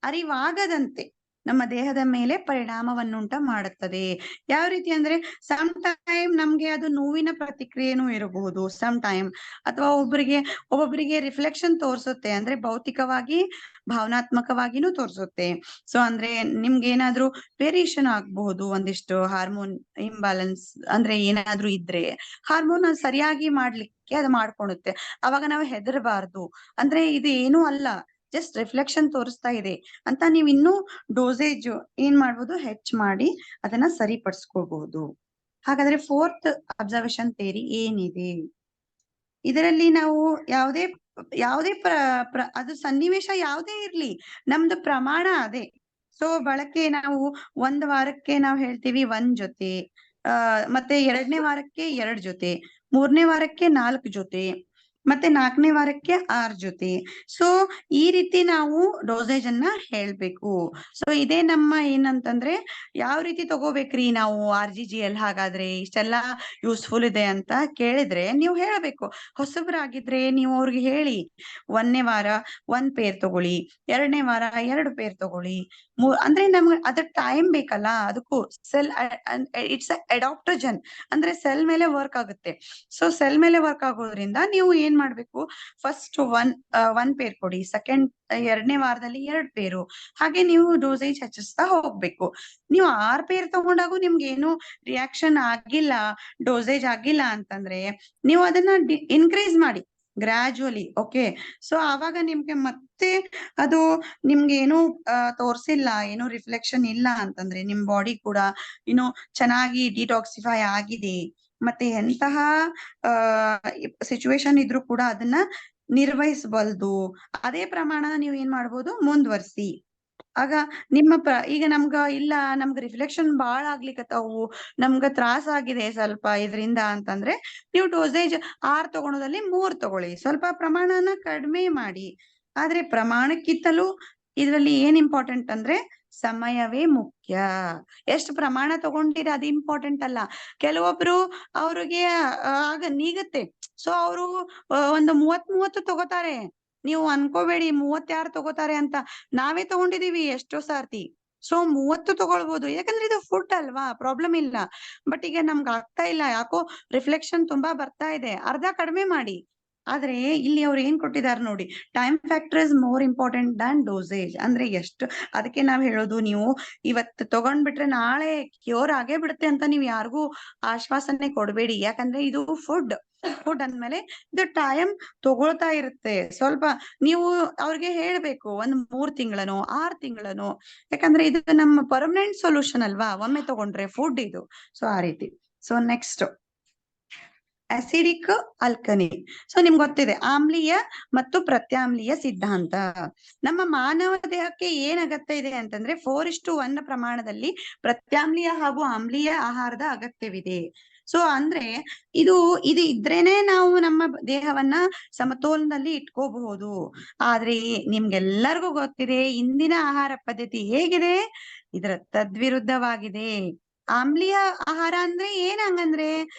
ಅರಿವಾಗದಂತೆ ನಮ್ಮ ದೇಹದ ಮೇಲೆ ಪರಿಣಾಮವನ್ನುಂಟ ಮಾಡುತ್ತದೆ. ಯಾವ ರೀತಿ ಅಂದ್ರೆ ಸಮ್ ಟೈಮ್ ನಮ್ಗೆ ಅದು ನೋವಿನ ಪ್ರತಿಕ್ರಿಯೆನೂ ಇರಬಹುದು, ಸಮ್ ಟೈಮ್ ಅಥವಾ ಒಬ್ಬೊಬ್ಬರಿಗೆ ರಿಫ್ಲೆಕ್ಷನ್ ತೋರಿಸುತ್ತೆ, ಅಂದ್ರೆ ಭೌತಿಕವಾಗಿ ಭಾವನಾತ್ಮಕವಾಗಿನೂ ತೋರಿಸುತ್ತೆ. ಸೊ ಅಂದ್ರೆ ನಿಮ್ಗೆ ಏನಾದ್ರೂ ವೇರಿಯೇಷನ್ ಆಗ್ಬಹುದು, ಒಂದಿಷ್ಟು ಹಾರ್ಮೋನ್ ಇಂಬ್ಯಾಲೆನ್ಸ್ ಅಂದ್ರೆ ಏನಾದ್ರೂ ಇದ್ರೆ ಹಾರ್ಮೋನ್ ಸರಿಯಾಗಿ ಮಾಡ್ಲಿಕ್ಕೆ ಅದು ಮಾಡ್ಕೊಳುತ್ತೆ. ಅವಾಗ ನಾವು ಹೆದರಬಾರ್ದು, ಅಂದ್ರೆ ಇದು ಏನೂ ಅಲ್ಲ, ಜಸ್ಟ್ ರಿಫ್ಲೆಕ್ಷನ್ ತೋರಿಸ್ತಾ ಇದೆ ಅಂತ ನೀವು ಇನ್ನೂ ಡೋಸೇಜ್ ಏನ್ ಮಾಡ್ಬೋದು, ಹೆಚ್ಚು ಮಾಡಿ ಅದನ್ನ ಸರಿಪಡಿಸ್ಕೋಬಹುದು. ಹಾಗಾದ್ರೆ ಫೋರ್ತ್ ಅಬ್ಸರ್ವೇಷನ್ ಥೇರಿ ಏನಿದೆ, ಇದರಲ್ಲಿ ನಾವು ಯಾವುದೇ ಅದು ಸನ್ನಿವೇಶ ಯಾವುದೇ ಇರ್ಲಿ, ನಮ್ದು ಪ್ರಮಾಣ ಅದೇ. ಸೊ ಬಳಕೆ ನಾವು 1 ವಾರಕ್ಕೆ ನಾವು ಹೇಳ್ತೀವಿ 1 ಜೊತೆ, ಮತ್ತೆ 2ನೇ ವಾರಕ್ಕೆ 2 ಜೊತೆ, 3ನೇ ವಾರಕ್ಕೆ 4 ಜೊತೆ, ಮತ್ತೆ 4ನೇ ವಾರಕ್ಕೆ 6 ಜೊತೆ. ಸೊ ಈ ರೀತಿ ನಾವು ಡೋಸೇಜ್ ಅನ್ನ ಹೇಳ್ಬೇಕು. ಸೊ ಇದೇ ನಮ್ಮ ಏನಂತಂದ್ರೆ ಯಾವ ರೀತಿ ತಗೋಬೇಕ್ರಿ ನಾವು RGGL ಹಾಗಾದ್ರೆ ಇಷ್ಟೆಲ್ಲಾ ಯೂಸ್ಫುಲ್ ಇದೆ ಅಂತ ಕೇಳಿದ್ರೆ ನೀವು ಹೇಳ್ಬೇಕು. ಹೊಸಬರಾಗಿದ್ರೆ ನೀವು ಅವ್ರಿಗೆ ಹೇಳಿ 1ನೇ ವಾರ 1 ಪೇರ್ ತಗೊಳ್ಳಿ, 2ನೇ ವಾರ 2 ಪೇರ್ ತಗೊಳ್ಳಿ, ಅಂದ್ರೆ ನಮ್ಗೆ ಅದ್ರ ಟೈಮ್ ಬೇಕಲ್ಲ. ಅದಕ್ಕೂ ಸೆಲ್ ಇಟ್ಸ್ ಅಡಾಪ್ಟೋಜನ್ ಅಂದ್ರೆ ಸೆಲ್ ಮೇಲೆ ವರ್ಕ್ ಆಗುತ್ತೆ. ಸೊ ಸೆಲ್ ಮೇಲೆ ವರ್ಕ್ ಆಗೋದ್ರಿಂದ ನೀವು ಏನ್ ಮಾಡ್ಬೇಕು, ಫಸ್ಟ್ ಒನ್ ಪೇರ್ ಕೊಡಿ, ಸೆಕೆಂಡ್ 2ನೇ ವಾರದಲ್ಲಿ 2 ಪೇರು, ಹಾಗೆ ನೀವು ಡೋಸೇಜ್ ಹೆಚ್ಚಿಸ್ತಾ ಹೋಗ್ಬೇಕು. ನೀವು 6 ಪೇರ್ ತಗೊಂಡಾಗೂ ನಿಮ್ಗೆ ಏನು ರಿಯಾಕ್ಷನ್ ಆಗಿಲ್ಲ, ಡೋಸೇಜ್ ಆಗಿಲ್ಲ ಅಂತಂದ್ರೆ ನೀವು ಅದನ್ನ ಇನ್ಕ್ರೀಸ್ ಮಾಡಿ ಗ್ರಾಜುವಲಿ. ಓಕೆ, ಸೊ ಆವಾಗ ನಿಮ್ಗೆ ಮತ್ತೆ ಅದು ನಿಮ್ಗೆ ಏನು ತೋರ್ಸಿಲ್ಲ, ಏನು ರಿಫ್ಲೆಕ್ಷನ್ ಇಲ್ಲ ಅಂತಂದ್ರೆ ನಿಮ್ ಬಾಡಿ ಕೂಡ ಏನು ಚೆನ್ನಾಗಿ ಡಿಟಾಕ್ಸಿಫೈ ಆಗಿದೆ, ಮತ್ತೆ ಎಂತಹ ಸಿಚುವೇಶನ್ ಇದ್ರೂ ಕೂಡ ಅದನ್ನ ನಿರ್ವಹಿಸಬಲ್ದು. ಅದೇ ಪ್ರಮಾಣ ನೀವು ಏನ್ ಮಾಡ್ಬೋದು, ಮುಂದುವರ್ಸಿ. ಆಗ ನಿಮ್ಮ ಈಗ ನಮ್ಗ ಇಲ್ಲ, ನಮ್ಗ ರಿಫ್ಲೆಕ್ಷನ್ ಬಾಳ ಆಗ್ಲಿಕ್ಕತ್ತಾವು, ನಮ್ಗ ತ್ರಾಸ ಆಗಿದೆ ಸ್ವಲ್ಪ ಇದರಿಂದ ಅಂತಂದ್ರೆ ನೀವು ಡೋಸೇಜ್ 6 ತಗೊಳೋದಲ್ಲಿ 3 ತಗೊಳ್ಳಿ, ಸ್ವಲ್ಪ ಪ್ರಮಾಣನ ಕಡಿಮೆ ಮಾಡಿ. ಆದ್ರೆ ಪ್ರಮಾಣಕ್ಕಿಂತಲೂ ಇದ್ರಲ್ಲಿ ಏನ್ ಇಂಪಾರ್ಟೆಂಟ್ ಅಂದ್ರೆ ಸಮಯವೇ ಮುಖ್ಯ. ಎಷ್ಟು ಪ್ರಮಾಣ ತಗೊಂಡಿರ ಅದು ಇಂಪಾರ್ಟೆಂಟ್ ಅಲ್ಲ. ಕೆಲವೊಬ್ರು ಅವ್ರಿಗೆ ಆಗ ನೀಗತ್ತೆ, ಸೊ ಅವರು ಒಂದು 30 ತಗೋತಾರೆ. ನೀವು ಅನ್ಕೋಬೇಡಿ 36 ತಗೋತಾರೆ ಅಂತ. ನಾವೇ ತಗೊಂಡಿದೀವಿ ಎಷ್ಟೋ ಸಾರ್ತಿ. ಸೊ 30 ತಗೊಳ್ಬೋದು, ಯಾಕಂದ್ರೆ ಇದು ಫುಡ್ ಅಲ್ವಾ, ಪ್ರಾಬ್ಲಮ್ ಇಲ್ಲ. ಬಟ್ ಈಗ ನಮ್ಗೆ ಆಗ್ತಾ ಇಲ್ಲ, ಯಾಕೋ ರಿಫ್ಲೆಕ್ಷನ್ ತುಂಬಾ ಬರ್ತಾ ಇದೆ, ಅರ್ಧ ಕಡಿಮೆ ಮಾಡಿ. ಆದ್ರೆ ಇಲ್ಲಿ ಅವ್ರು ಏನ್ ಕೊಟ್ಟಿದ್ದಾರೆ ನೋಡಿ, time factor is more important than dosage. ಅಂದ್ರೆ ಎಷ್ಟು, ಅದಕ್ಕೆ ನಾವ್ ಹೇಳೋದು, ನೀವು ಇವತ್ತು ತಗೊಂಡ್ಬಿಟ್ರೆ ನಾಳೆ ಕ್ಯೂರ್ ಆಗೇ ಬಿಡುತ್ತೆ ಅಂತ ನೀವು ಯಾರಿಗೂ ಆಶ್ವಾಸನೆ ಕೊಡ್ಬೇಡಿ. ಯಾಕಂದ್ರೆ ಇದು ಫುಡ್ ಅಂದ್ಮೇಲೆ ಇದು ಟೈಮ್ ತಗೊಳ್ತಾ ಇರುತ್ತೆ. ಸ್ವಲ್ಪ ನೀವು ಅವ್ರಿಗೆ ಹೇಳ್ಬೇಕು, 3 ತಿಂಗಳನೋ 6 ತಿಂಗಳನೋ, ಯಾಕಂದ್ರೆ ಇದು ನಮ್ಮ ಪರ್ಮನೆಂಟ್ ಸೊಲ್ಯೂಷನ್ ಅಲ್ವಾ, ಒಮ್ಮೆ ತಗೊಂಡ್ರೆ ಫುಡ್ ಇದು. ಸೊ ಆ ರೀತಿ. ಸೊ ನೆಕ್ಸ್ಟ್ ಅಸಿಡಿಕ್ ಅಲ್ಕನಿ. ಸೊ ನಿಮ್ಗೆ ಗೊತ್ತಿದೆ ಆಮ್ಲೀಯ ಮತ್ತು ಪ್ರತ್ಯಾಮ್ಲೀಯ ಸಿದ್ಧಾಂತ. ನಮ್ಮ ಮಾನವ ದೇಹಕ್ಕೆ ಏನ್ ಅಗತ್ಯ ಇದೆ ಅಂತಂದ್ರೆ 4:1 ಪ್ರಮಾಣದಲ್ಲಿ ಪ್ರತ್ಯಾಮ್ಲೀಯ ಹಾಗೂ ಆಮ್ಲೀಯ ಆಹಾರದ ಅಗತ್ಯವಿದೆ. ಸೊ ಅಂದ್ರೆ ಇದು ಇದ್ರೇನೆ ನಾವು ನಮ್ಮ ದೇಹವನ್ನ ಸಮತೋಲನದಲ್ಲಿ ಇಟ್ಕೋಬಹುದು. ಆದ್ರೆ ನಿಮ್ಗೆಲ್ಲರಿಗೂ ಗೊತ್ತಿದೆ ಇಂದಿನ ಆಹಾರ ಪದ್ಧತಿ ಹೇಗಿದೆ, ಇದರ ತದ್ವಿರುದ್ಧವಾಗಿದೆ. ಆಮ್ಲೀಯ ಆಹಾರ ಅಂದ್ರೆ ಏನ್ ಹಂಗಂದ್ರೆ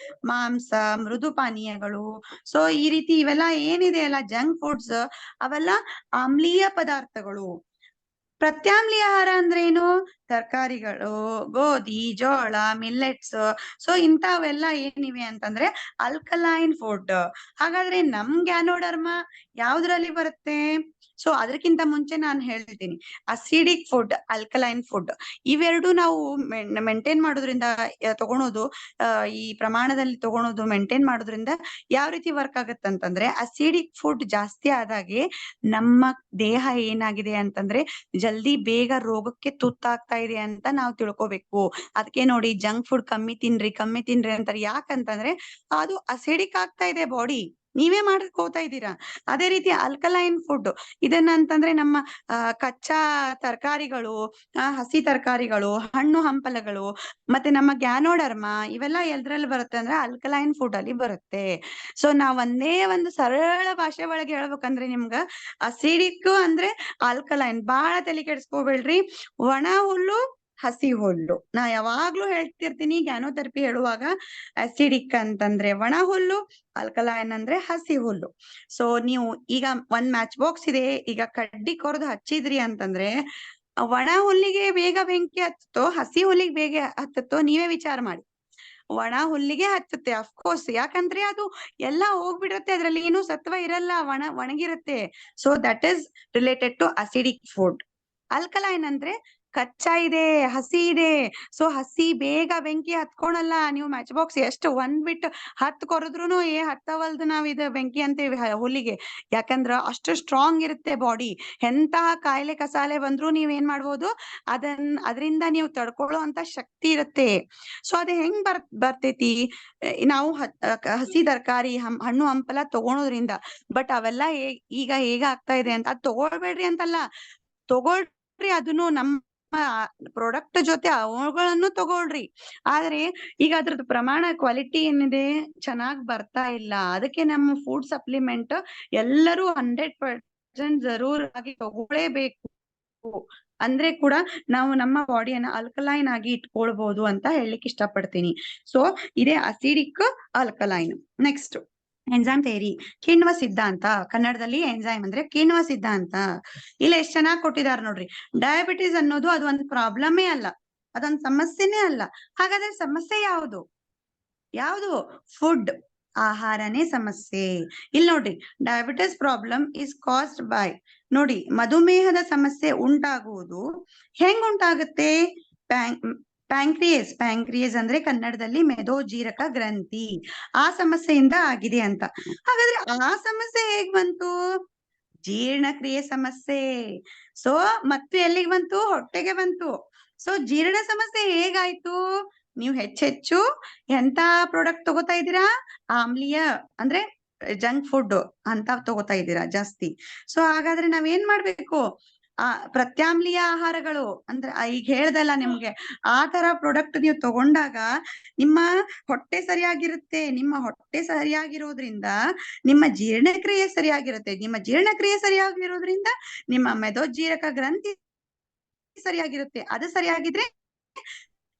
ಮಾಂಸ, ಮೃದು ಪಾನೀಯಗಳು, ಸೊ ಈ ರೀತಿ ಇವೆಲ್ಲ ಏನಿದೆ ಅಲ್ಲ ಜಂಕ್ ಫುಡ್ಸ್, ಅವೆಲ್ಲ ಆಮ್ಲೀಯ ಪದಾರ್ಥಗಳು. ಪ್ರತ್ಯಾಮ್ಲೀಯ ಆಹಾರ ಅಂದ್ರೆ ಏನು, ತರಕಾರಿಗಳು, ಗೋಧಿ, ಜೋಳ, ಮಿಲ್ಲೆಟ್ಸ್, ಸೊ ಇಂಥವೆಲ್ಲ ಏನಿವೆ ಅಂತಂದ್ರೆ ಅಲ್ಕಲೈನ್ ಫುಡ್. ಹಾಗಾದ್ರೆ ನಮ್ ಗ್ಯಾನೋಡರ್ಮ ಯಾವ್ದ್ರಲ್ಲಿ ಬರುತ್ತೆ? ಸೊ ಅದಕ್ಕಿಂತ ಮುಂಚೆ ನಾನು ಹೇಳ್ತೀನಿ, ಅಸಿಡಿಕ್ ಫುಡ್, ಅಲ್ಕಲೈನ್ ಫುಡ್, ಇವೆರಡು ನಾವು ಮೇಂಟೈನ್ ಮಾಡೋದ್ರಿಂದ ತಗೊಳೋದು, ಈ ಪ್ರಮಾಣದಲ್ಲಿ ತಗೊಳೋದು ಮೇಂಟೈನ್ ಮಾಡೋದ್ರಿಂದ ಯಾವ ರೀತಿ ವರ್ಕ್ ಆಗತ್ತೆ ಅಂತಂದ್ರೆ, ಅಸಿಡಿಕ್ ಫುಡ್ ಜಾಸ್ತಿ ಆದಾಗೆ ನಮ್ಮ ದೇಹ ಏನಾಗಿದೆ ಅಂತಂದ್ರೆ ಜಲ್ದಿ ಬೇಗ ರೋಗಕ್ಕೆ ತುತ್ತಾಗ್ತಾ ಇದೆ ಅಂತ ನಾವು ತಿಳ್ಕೊಬೇಕು. ಅದಕ್ಕೆ ನೋಡಿ ಜಂಕ್ ಫುಡ್ ಕಮ್ಮಿ ತಿನ್ರಿ ಅಂತಾರೆ. ಯಾಕಂತಂದ್ರೆ ಅದು ಅಸಿಡಿಕ್ ಆಗ್ತಾ ಇದೆ ಬಾಡಿ, ನೀವೇ ಮಾಡ್ಕೋತಾ ಇದ್ದೀರಾ. ಅದೇ ರೀತಿ ಅಲ್ಕಲೈನ್ ಫುಡ್ ಇದನ್ನಂತಂದ್ರೆ ನಮ್ಮ ಕಚ್ಚಾ ತರಕಾರಿಗಳು, ಹಸಿ ತರಕಾರಿಗಳು, ಹಣ್ಣು ಹಂಪಲಗಳು, ಮತ್ತೆ ನಮ್ಮ ಗ್ಯಾನೋಡರ್ಮ, ಇವೆಲ್ಲ ಎದ್ರಲ್ಲಿ ಬರುತ್ತೆ ಅಂದ್ರೆ ಅಲ್ಕಲೈನ್ ಫುಡ್ ಅಲ್ಲಿ ಬರುತ್ತೆ. ಸೊ ನಾವ್ ಒಂದೇ ಒಂದು ಸರಳ ಭಾಷೆ ಒಳಗೆ ಹೇಳ್ಬೇಕಂದ್ರೆ ನಿಮ್ಗ ಅಸಿಡಿಕ್ ಅಂದ್ರೆ ಆಲ್ಕಲೈನ್. ಬಾಳ ತಲೆ ಕೆಡ್ಸ್ಕೋಬೇಡ್ರಿ. ಒಣ ಹುಲ್ಲು, ಹಸಿ ಹುಲ್ಲು, ನಾ ಯಾವಾಗ್ಲೂ ಹೇಳ್ತಿರ್ತೀನಿ ಗ್ಯಾನೋಥೆರಪಿ ಹೇಳುವಾಗ, ಅಸಿಡಿಕ್ ಅಂತಂದ್ರೆ ಒಣ ಹುಲ್ಲು, ಆಲ್ಕಲೈನ್ ಅಂದ್ರೆ ಹಸಿ ಹುಲ್ಲು. ಸೊ ನೀವು ಈಗ ಒಂದ್ ಮ್ಯಾಚ್ ಬಾಕ್ಸ್ ಇದೆ, ಈಗ ಕಡ್ಡಿ ಕೊರ್ದು ಹಚ್ಚಿದ್ರಿ ಅಂತಂದ್ರೆ ಒಣ ಹುಲ್ಲಿಗೆ ಬೇಗ ಬೆಂಕಿ ಹತ್ತುತ್ತೋ, ಹಸಿ ಹುಲ್ಲಿಗೆ ಬೇಗ ಹತ್ತುತ್ತೋ, ನೀವೇ ವಿಚಾರ ಮಾಡಿ. ಒಣ ಹುಲ್ಲಿಗೆ ಹತ್ತುತ್ತೆ ಅಫ್ಕೋರ್ಸ್, ಯಾಕಂದ್ರೆ ಅದು ಎಲ್ಲಾ ಹೋಗ್ಬಿಡುತ್ತೆ, ಅದ್ರಲ್ಲಿ ಏನು ಸತ್ವ ಇರಲ್ಲ, ಒಣಗಿರುತ್ತೆ. So that is related to acidic food. Alkaline ಅಂದ್ರೆ ಕಚ್ಚಾ ಇದೆ, ಹಸಿ ಇದೆ. ಸೊ ಹಸಿ ಬೇಗ ಬೆಂಕಿ ಹತ್ಕೊಳಲ್ಲ. ನೀವು ಮ್ಯಾಚ್ ಬಾಕ್ಸ್ ಎಷ್ಟು ಒಂದ್ ಬಿಟ್ಟು 10 ಕೊರದ್ರುನು ಹತ್ತವಲ್ದು ನಾವ್ ಇದು ಬೆಂಕಿ ಅಂತೀವಿ ಹುಲ್ಲಿಗೆ, ಯಾಕಂದ್ರ ಅಷ್ಟು ಸ್ಟ್ರಾಂಗ್ ಇರುತ್ತೆ ಬಾಡಿ. ಎಂತಹ ಕಾಯಿಲೆ ಕಸಾಲೆ ಬಂದ್ರು ನೀವ್ ಏನ್ ಮಾಡ್ಬೋದು, ಅದರಿಂದ ನೀವು ತಡ್ಕೊಳ್ಳೋ ಅಂತ ಶಕ್ತಿ ಇರುತ್ತೆ. ಸೊ ಅದ್ ಹೆಂಗ್ ಬರ್ತೈತಿ, ನಾವು ಹಸಿ ತರಕಾರಿ, ಹಣ್ಣು ಹಂಪಲ ತಗೊಳೋದ್ರಿಂದ. ಬಟ್ ಅವೆಲ್ಲ ಈಗ ಹೇಗ ಆಗ್ತಾ ಇದೆ ಅಂತ, ಅದ್ ತಗೊಳ್ಬೇಡ್ರಿ ಅಂತಲ್ಲ, ತಗೊಳ್ರಿ, ಅದನ್ನು ಪ್ರಾಡಕ್ಟ್ ಜೊತೆ ಅವುಗಳನ್ನು ತಗೊಳ್ರಿ. ಆದ್ರೆ ಈಗ ಅದ್ರದ್ದು ಪ್ರಮಾಣ ಕ್ವಾಲಿಟಿ ಏನಿದೆ ಚೆನ್ನಾಗ್ ಬರ್ತಾ ಇಲ್ಲ. ಅದಕ್ಕೆ ನಮ್ಮ ಫುಡ್ ಸಪ್ಲಿಮೆಂಟ್ ಎಲ್ಲರೂ 100% ಜರೂರ್ ಆಗಿ ತಗೊಳ್ಳೇಬೇಕು. ಅಂದ್ರೆ ಕೂಡ ನಾವು ನಮ್ಮ ಬಾಡಿಯನ್ನ ಅಲ್ಕಲೈನ್ ಆಗಿ ಇಟ್ಕೊಳ್ಬಹುದು ಅಂತ ಹೇಳಲಿಕ್ಕೆ ಇಷ್ಟಪಡ್ತೀನಿ. ಸೊ ಇದೇ acidic alkaline. Next enzyme theory, ಕಿಣ್ವ ಸಿದ್ಧಾಂತ. ಕನ್ನಡದಲ್ಲಿ ಎಂಜೈಮ್ ಅಂದ್ರೆ ಕಿಣ್ವ ಸಿದ್ಧಾಂತ. ಇಲ್ಲ ಎಷ್ಟ್ ಚೆನ್ನಾಗಿ ಕೊಟ್ಟಿದಾರ ನೋಡ್ರಿ. ಡಯಾಬಿಟಿಸ್ ಅನ್ನೋದು ಅದು ಒಂದು ಪ್ರಾಬ್ಲಮೇ ಅಲ್ಲ, ಅದೊಂದು ಸಮಸ್ಯೆನೇ ಅಲ್ಲ. ಹಾಗಾದ್ರೆ ಸಮಸ್ಯೆ ಯಾವುದು? ಫುಡ್, ಆಹಾರನೇ ಸಮಸ್ಯೆ. ಇಲ್ಲಿ ನೋಡ್ರಿ, diabetes problem is caused by, ನೋಡಿ ಮಧುಮೇಹದ ಸಮಸ್ಯೆ ಉಂಟಾಗುವುದು ಹೆಂಗ್ ಉಂಟಾಗುತ್ತೆ? ಪ್ಯಾಂಕ್ರಿಯಸ್ ಅಂದ್ರೆ ಕನ್ನಡದಲ್ಲಿ ಮೆದೋಜೀರಕ ಗ್ರಂಥಿ, ಆ ಸಮಸ್ಯೆಯಿಂದ ಆಗಿದೆ ಅಂತ. ಹಾಗಾದ್ರೆ ಆ ಸಮಸ್ಯೆ ಹೇಗ್ ಬಂತು? ಜೀರ್ಣಕ್ರಿಯೆ ಸಮಸ್ಯೆ. ಸೊ ಮತ್ತೆ ಎಲ್ಲಿಗೆ ಬಂತು? ಹೊಟ್ಟೆಗೆ ಬಂತು. ಸೊ ಜೀರ್ಣ ಸಮಸ್ಯೆ ಹೇಗಾಯ್ತು? ನೀವು ಹೆಚ್ಚೆಚ್ಚು ಎಂತ ಪ್ರಾಡಕ್ಟ್ ತಗೋತಾ ಇದ್ದೀರಾ? ಆಮ್ಲೀಯ ಅಂದ್ರೆ ಜಂಕ್ ಫುಡ್ ಅಂತ ತಗೋತಾ ಇದ್ದೀರಾ ಜಾಸ್ತಿ. ಸೊ ಹಾಗಾದ್ರೆ ನಾವೇನ್ ಮಾಡ್ಬೇಕು? ಪ್ರತ್ಯಾಮ್ಲೀಯ ಆಹಾರಗಳು ಅಂದ್ರೆ ಈಗ ಹೇಳ್ದಲ್ಲ ನಿಮ್ಗೆ, ಆ ತರ ಪ್ರಾಡಕ್ಟ್ ನೀವು ತಗೊಂಡಾಗ ನಿಮ್ಮ ಹೊಟ್ಟೆ ಸರಿಯಾಗಿರುತ್ತೆ. ನಿಮ್ಮ ಹೊಟ್ಟೆ ಸರಿಯಾಗಿರೋದ್ರಿಂದ ನಿಮ್ಮ ಜೀರ್ಣಕ್ರಿಯೆ ಸರಿಯಾಗಿರುತ್ತೆ. ನಿಮ್ಮ ಜೀರ್ಣಕ್ರಿಯೆ ಸರಿಯಾಗಿರೋದ್ರಿಂದ ನಿಮ್ಮ ಮೆದೋಜೀರಕ ಗ್ರಂಥಿ ಸರಿಯಾಗಿರುತ್ತೆ. ಅದು ಸರಿಯಾಗಿದ್ರೆ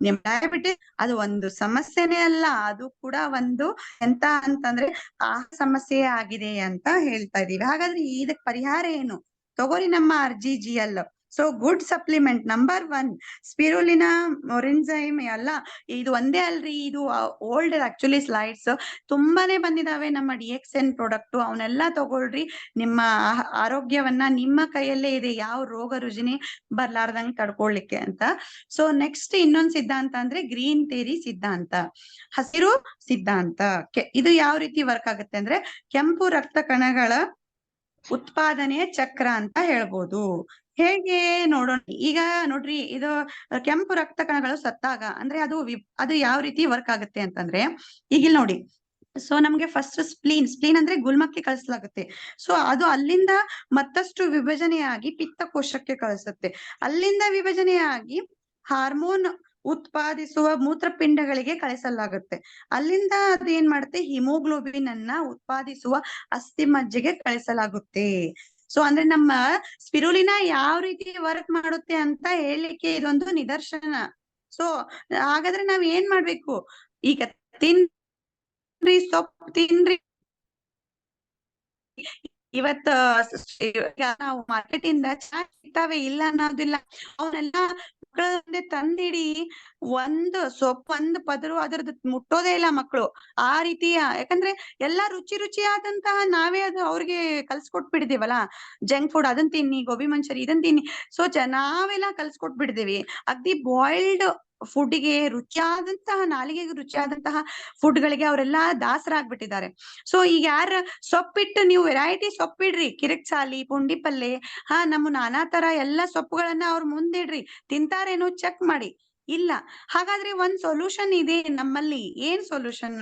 ನಿಮ್ ಡಯಾಬಿಟಿಸ್ ಅದು ಒಂದು ಸಮಸ್ಯೆನೇ ಅಲ್ಲ, ಅದು ಕೂಡ ಒಂದು ಎಂತ ಅಂತಂದ್ರೆ ಆ ಸಮಸ್ಯೆ ಆಗಿದೆ ಅಂತ ಹೇಳ್ತಾ ಇದೀವಿ. ಹಾಗಾದ್ರೆ ಇದಕ್ ಪರಿಹಾರ ಏನು? ತಗೋರಿ ನಮ್ಮ RGGL. So good supplement number 1 spirulina, Morinzyme ಎಲ್ಲ. ಇದು ಒಂದೇ ಅಲ್ರಿ, ಇದು ಓಲ್ಡ್ ಆಕ್ಚುಲಿ ಸ್ಲೈಡ್ಸ್ ತುಂಬಾನೇ ಬಂದಿದಾವೆ ನಮ್ಮ DXN ಪ್ರಾಡಕ್ಟ್. ಅವನ್ನೆಲ್ಲ ತಗೊಳ್ರಿ. ನಿಮ್ಮ ಆರೋಗ್ಯವನ್ನ ನಿಮ್ಮ ಕೈಯಲ್ಲೇ ಇದೆ, ಯಾವ ರೋಗ ರುಜಿನಿ ಬರ್ಲಾರ್ದಂಗ್ ತಡ್ಕೊಳ್ಲಿಕ್ಕೆ ಅಂತ. ಸೊ ನೆಕ್ಸ್ಟ್ ಇನ್ನೊಂದು ಸಿದ್ಧಾಂತ ಅಂದ್ರೆ ಗ್ರೀನ್ ಥಿಯರಿ ಸಿದ್ಧಾಂತ, ಹಸಿರು ಸಿದ್ಧಾಂತ. ಇದು ಯಾವ ರೀತಿ ವರ್ಕ್ ಆಗುತ್ತೆ ಅಂದ್ರೆ ಕೆಂಪು ರಕ್ತ ಕಣಗಳ ಉತ್ಪಾದನೆಯ ಚಕ್ರ ಅಂತ ಹೇಳ್ಬೋದು. ಹೇಗೆ ನೋಡೋಣ. ಈಗ ನೋಡ್ರಿ, ಇದು ಕೆಂಪು ರಕ್ತ ಕಣಗಳು ಸತ್ತಾಗ ಅಂದ್ರೆ ಅದು ಯಾವ ರೀತಿ ವರ್ಕ್ ಆಗುತ್ತೆ ಅಂತಂದ್ರೆ, ಈಗ ನೋಡಿ. ಸೊ ನಮ್ಗೆ ಫಸ್ಟ್ ಸ್ಪ್ಲೀನ್ ಅಂದ್ರೆ ಗುಲ್ಮಕ್ಕೆ ಕಳಿಸಲಾಗುತ್ತೆ. ಸೊ ಅದು ಅಲ್ಲಿಂದ ಮತ್ತಷ್ಟು ವಿಭಜನೆಯಾಗಿ ಪಿತ್ತಕೋಶಕ್ಕೆ ಕಳಿಸುತ್ತೆ. ಅಲ್ಲಿಂದ ವಿಭಜನೆಯಾಗಿ ಹಾರ್ಮೋನ್ ಉತ್ಪಾದಿಸುವ ಮೂತ್ರಪಿಂಡಗಳಿಗೆ ಕಳಿಸಲಾಗುತ್ತೆ. ಅಲ್ಲಿಂದ ಅದು ಏನ್ ಮಾಡುತ್ತೆ? ಹಿಮೋಗ್ಲೋಬಿನ್ ಅನ್ನ ಉತ್ಪಾದಿಸುವ ಅಸ್ಥಿಮಜ್ಜೆಗೆ ಕಳಿಸಲಾಗುತ್ತೆ. ಸೊ ಅಂದ್ರೆ ನಮ್ಮ ಸ್ಪಿರುಲಿನಾ ಯಾವ ರೀತಿ ವರ್ಕ್ ಮಾಡುತ್ತೆ ಅಂತ ಹೇಳಲಿಕ್ಕೆ ಇದೊಂದು ನಿದರ್ಶನ. ಸೊ ಹಾಗಾದ್ರೆ ನಾವ್ ಏನ್ ಮಾಡ್ಬೇಕು? ಈಗ ತಿನ್ರಿ, ಸೊಪ್ಪು ತಿನ್ರಿ. ಇವತ್ತ ನಾವು ಮಾರ್ಕೆಟ್ ಇಂದ ಚೆನ್ನಾಗಿ ಸಿಗ್ತಾವೆ, ಇಲ್ಲ ಅನ್ನೋದಿಲ್ಲ. ಅವನ್ನೆಲ್ಲ ಮಕ್ಕಳ ಮುಂದೆ ತಂದಿಡಿ, ಒಂದು ಸೊಪ್ಪು ಪದರು ಅದ್ರದ್ದು ಮುಟ್ಟೋದೇ ಇಲ್ಲ ಮಕ್ಕಳು. ಆ ರೀತಿಯ, ಯಾಕಂದ್ರೆ ಎಲ್ಲಾ ರುಚಿಯಾದಂತಹ ನಾವೇ ಅದು ಅವ್ರಿಗೆ ಕಲ್ಸ್ಕೊಟ್ಬಿಟ್ಟಿದೀವಲ್ಲ. ಜಂಕ್ ಫುಡ್ ಅದನ್ ತಿನ್ನಿ, ಗೋಬಿ ಮಂಚೂರಿ ಇದನ್ ತಿನ್ನಿ. ಸೊ ನಾವೆಲ್ಲ ಕಲ್ಸ್ಕೊಟ್ಬಿಟ್ಟಿದೀವಿ. ಅಗ್ದಿ ಬಾಯ್ಲ್ಡ್ ಫುಡ್ಗೆ ರುಚಿಯಾದಂತಹ, ನಾಲಿಗೆಗೆ ರುಚಿಯಾದಂತಹ ಫುಡ್ ಗಳಿಗೆ ಅವರೆಲ್ಲಾ ದಾಸರಾಗ್ಬಿಟ್ಟಿದ್ದಾರೆ. ಸೊ ಈಗ ಯಾರ ಸೊಪ್ಪಿಟ್ಟು ನೀವು ವೆರೈಟಿ ಸೊಪ್ಪಿಡ್ರಿ, ಕಿರಿಕ್ಸಾಲಿ, ಪುಂಡಿ ಪಲ್ಲೆ, ನಮ್ಮ ನಾನಾ ತರ ಎಲ್ಲಾ ಸೊಪ್ಪುಗಳನ್ನ ಅವ್ರ ಮುಂದಿಡ್ರಿ, ತಿಂತಾರೇನೋ ಚೆಕ್ ಮಾಡಿ. ಇಲ್ಲ. ಹಾಗಾದ್ರೆ ಒಂದ್ ಸೊಲ್ಯೂಷನ್ ಇದೆ ನಮ್ಮಲ್ಲಿ. ಏನ್ ಸೊಲ್ಯೂಷನ್?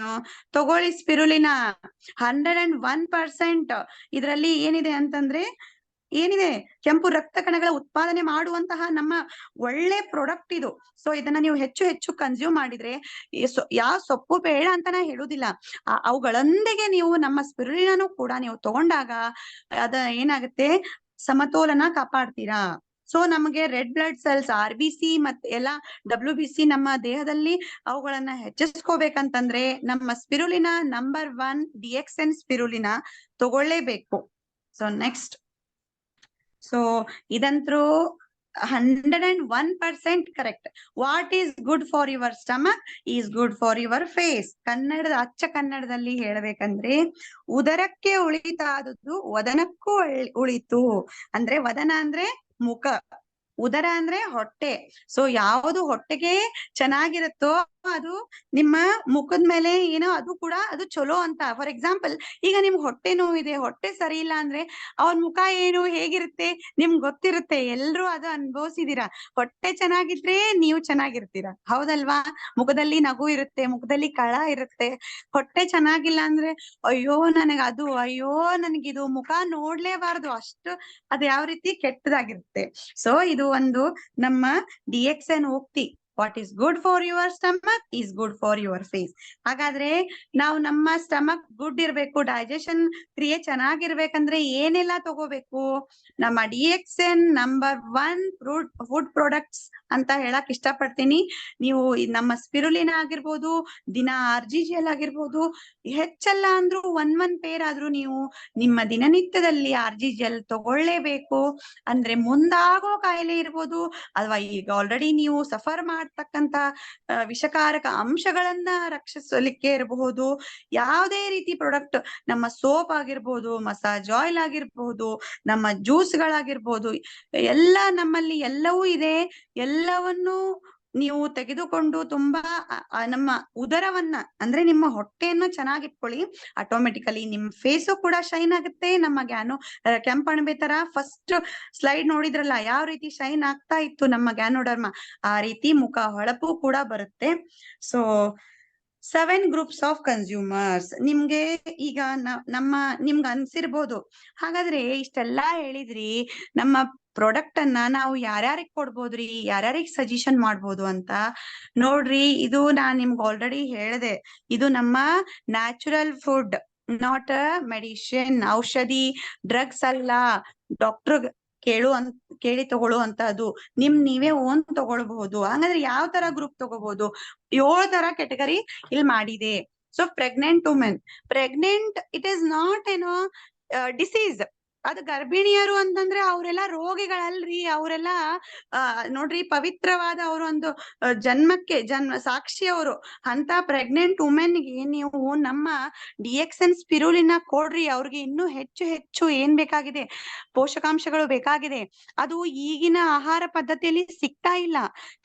ತಗೊಳ್ಳಿ ಸ್ಪಿರುಲಿನಾ 101%. ಇದ್ರಲ್ಲಿ ಏನಿದೆ ಅಂತಂದ್ರೆ, ಏನಿದೆ? ಕೆಂಪು ರಕ್ತ ಕಣಗಳ ಉತ್ಪಾದನೆ ಮಾಡುವಂತಹ ನಮ್ಮ ಒಳ್ಳೆ ಪ್ರಾಡಕ್ಟ್ ಇದು. ಸೊ ಇದನ್ನ ನೀವು ಹೆಚ್ಚು ಕನ್ಸ್ಯೂಮ್ ಮಾಡಿದ್ರೆ, ಯಾವ ಸೊಪ್ಪು ಬೇಡ ಅಂತ ನಾ ಹೇಳುದಿಲ್ಲ, ಅವುಗಳೊಂದಿಗೆ ನೀವು ನಮ್ಮ ಸ್ಪಿರುಲಿನಾನು ಕೂಡ ನೀವು ತಗೊಂಡಾಗ ಅದ ಏನಾಗುತ್ತೆ? ಸಮತೋಲನ ಕಾಪಾಡ್ತೀರಾ. ಸೊ ನಮಗೆ ರೆಡ್ ಬ್ಲಡ್ ಸೆಲ್ಸ್, RBC ಮತ್ತೆ ಎಲ್ಲಾ WBC ನಮ್ಮ ದೇಹದಲ್ಲಿ ಅವುಗಳನ್ನ ಹೆಚ್ಚಿಸ್ಕೋಬೇಕಂತಂದ್ರೆ ನಮ್ಮ ಸ್ಪಿರುಲಿನಾ ನಂಬರ್ 1 DXN ಸ್ಪಿರುಲಿನಾ ತಗೊಳ್ಳೇಬೇಕು. ಸೊ ನೆಕ್ಸ್ಟ್, ಸೊ ಇದಂತ್ರು 101% correct. What is good for your stomach is good for your face. ಅಚ್ಚ ಕನ್ನಡದಲ್ಲಿ ಹೇಳ್ಬೇಕಂದ್ರೆ, ಉದರಕ್ಕೆ ಉಳಿತಾದದ್ದು ವದನಕ್ಕೂ ಉಳಿತು. ಅಂದ್ರೆ ವದನ ಅಂದ್ರೆ ಮುಖ, ಉದರ ಅಂದ್ರೆ ಹೊಟ್ಟೆ. ಸೊ ಯಾವುದು ಹೊಟ್ಟೆಗೆ ಚೆನ್ನಾಗಿರುತ್ತೋ ಅದು ನಿಮ್ಮ ಮುಖದ ಮೇಲೆ ಏನೋ ಅದು ಕೂಡ ಅದು ಚಲೋ ಅಂತ. ಫಾರ್ ಎಕ್ಸಾಂಪಲ್, ಈಗ ನಿಮ್ಗೆ ಹೊಟ್ಟೆ ನೋವಿದೆ, ಹೊಟ್ಟೆ ಸರಿ ಇಲ್ಲ ಅಂದ್ರೆ ಅವ್ರ ಮುಖ ಏನು ಹೇಗಿರುತ್ತೆ ನಿಮ್ಗೆ ಗೊತ್ತಿರುತ್ತೆ, ಎಲ್ರೂ ಅದು ಅನುಭವಿಸಿದೀರಾ. ಹೊಟ್ಟೆ ಚೆನ್ನಾಗಿದ್ರೆ ನೀವು ಚೆನ್ನಾಗಿರ್ತೀರಾ, ಹೌದಲ್ವಾ? ಮುಖದಲ್ಲಿ ನಗು ಇರುತ್ತೆ, ಮುಖದಲ್ಲಿ ಕಳ ಇರುತ್ತೆ. ಹೊಟ್ಟೆ ಚೆನ್ನಾಗಿಲ್ಲ ಅಂದ್ರೆ ಅಯ್ಯೋ ಅಯ್ಯೋ ನನಗಿದು ಮುಖ ನೋಡ್ಲೇಬಾರ್ದು, ಅಷ್ಟು ಅದು ಯಾವ ರೀತಿ ಕೆಟ್ಟದಾಗಿರುತ್ತೆ. ಸೊ ಇದು ಒಂದು ನಮ್ಮ DXN ಉಕ್ತಿ. What is good for your stomach is good for your face. ಹಾಗಾದ್ರೆ ನಾವು ನಮ್ಮ ಸ್ಟಮಕ್ ಗುಡ್ ಇರ್ಬೇಕು, ಡೈಜೆಷನ್ ಕ್ರಿಯೆ ಚೆನ್ನಾಗಿರ್ಬೇಕಂದ್ರೆ ಏನೆಲ್ಲ ತಗೋಬೇಕು? ನಮ್ಮ DXN ನಂಬರ್ 1 ಫುಡ್ ಪ್ರಾಡಕ್ಟ್ಸ್ ಅಂತ ಹೇಳಕ್ ಇಷ್ಟಪಡ್ತೀನಿ. ನೀವು ನಮ್ಮ ಸ್ಪಿರುಲಿನಾ ಆಗಿರ್ಬೋದು, ದಿನ RGGL ಆಗಿರ್ಬೋದು, ಹೆಚ್ಚಲ್ಲ ಅಂದ್ರೂ ಒನ್ ಪೇರ್ ಆದ್ರೂ ನೀವು ನಿಮ್ಮ ದಿನನಿತ್ಯದಲ್ಲಿ RGGL ತಗೊಳ್ಳೇಬೇಕು. ಅಂದ್ರೆ ಮುಂದಾಗೋ ಕಾಯಿಲೆ ಇರ್ಬೋದು, ಅಥವಾ ಈಗ ಆಲ್ರೆಡಿ ನೀವು ಸಫರ್ ಮಾಡ್ತಕ್ಕಂತ ವಿಷಕಾರಕ ಅಂಶಗಳನ್ನ ರಕ್ಷಿಸಲಿಕ್ಕೆ ಇರಬಹುದು. ಯಾವುದೇ ರೀತಿ ಪ್ರಾಡಕ್ಟ್, ನಮ್ಮ ಸೋಪ್ ಆಗಿರ್ಬೋದು, ಮಸಾಜ್ ಆಯಿಲ್ ಆಗಿರ್ಬಹುದು, ನಮ್ಮ ಜ್ಯೂಸ್ಗಳಾಗಿರ್ಬೋದು, ಎಲ್ಲ ನಮ್ಮಲ್ಲಿ ಎಲ್ಲವೂ ಇದೆ. ಎಲ್ಲವನ್ನು ನೀವು ತೆಗೆದುಕೊಂಡು ತುಂಬಾ ನಮ್ಮ ಉದರವನ್ನ ಅಂದ್ರೆ ನಿಮ್ಮ ಹೊಟ್ಟೆಯನ್ನು ಚೆನ್ನಾಗಿಟ್ಕೊಳ್ಳಿ. ಆಟೋಮೆಟಿಕಲಿ ನಿಮ್ ಫೇಸು ಕೂಡ ಶೈನ್ ಆಗುತ್ತೆ. ನಮ್ಮ ಕೆಂಪಣಬೆ ತರ ಫಸ್ಟ್ ಸ್ಲೈಡ್ ನೋಡಿದ್ರಲ್ಲ ಯಾವ ರೀತಿ ಶೈನ್ ಆಗ್ತಾ ಇತ್ತು ನಮ್ಮ ಗ್ಯಾನೋಡರ್ಮ, ಆ ರೀತಿ ಮುಖ ಹೊಳಪು ಕೂಡ ಬರುತ್ತೆ. So 7 groups of consumers. ನಿಮ್ಗೆ ಈಗ ನಿಮ್ಗೆ ಅನ್ಸಿರ್ಬೋದು, ಹಾಗಾದ್ರೆ ಇಷ್ಟೆಲ್ಲಾ ಹೇಳಿದ್ರಿ, ನಮ್ಮ ಪ್ರಾಡಕ್ಟ್ ಅನ್ನ ನಾವು ಯಾರ್ಯಾರಿಗೆ ಕೊಡ್ಬೋದ್ರಿ, ಯಾರ್ಯಾರಿಗೆ ಸಜೆಷನ್ ಮಾಡ್ಬೋದು ಅಂತ. ನೋಡ್ರಿ, ಇದು ನಾನ್ ನಿಮ್ಗೆ ಆಲ್ರೆಡಿ ಹೇಳ್ದೆ, ಇದು ನಮ್ಮ natural food, not a medicine, ಔಷಧಿ, ಡ್ರಗ್ಸ್ ಅಲ್ಲ. ಡಾಕ್ಟರ್ ಕೇಳಿ ತಗೊಳ್ಳುವಂತ ಅದು ನೀವೇ ಓನ್ ತಗೊಳ್ಬಹುದು. ಹಂಗಂದ್ರೆ ಯಾವ ತರ ಗ್ರೂಪ್ ತಗೋಬಹುದು? 7 ತರ ಕೆಟಗರಿ ಇಲ್ಲಿ ಮಾಡಿದೆ. So pregnant women, pregnant it is not ಏನೋ ಡಿಸೀಸ್. ಅದು ಗರ್ಭಿಣಿಯರು ಅಂತಂದ್ರೆ ಅವರೆಲ್ಲ ರೋಗಿಗಳಲ್ರಿ, ಅವರೆಲ್ಲ ನೋಡ್ರಿ ಪವಿತ್ರವಾದ ಅವರು ಒಂದು ಜನ್ಮ ಸಾಕ್ಷಿಯವರು. ಅಂತ ಪ್ರೆಗ್ನೆಂಟ್ ವುಮೆನ್ಗೆ ನೀವು ನಮ್ಮ DXN ಸ್ಪಿರುಲಿನ ಕೊಡ್ರಿ. ಅವ್ರಿಗೆ ಇನ್ನೂ ಹೆಚ್ಚು ಏನ್ ಬೇಕಾಗಿದೆ, ಪೋಷಕಾಂಶಗಳು ಬೇಕಾಗಿದೆ, ಅದು ಈಗಿನ ಆಹಾರ ಪದ್ಧತಿಯಲ್ಲಿ ಸಿಗ್ತಾ ಇಲ್ಲ.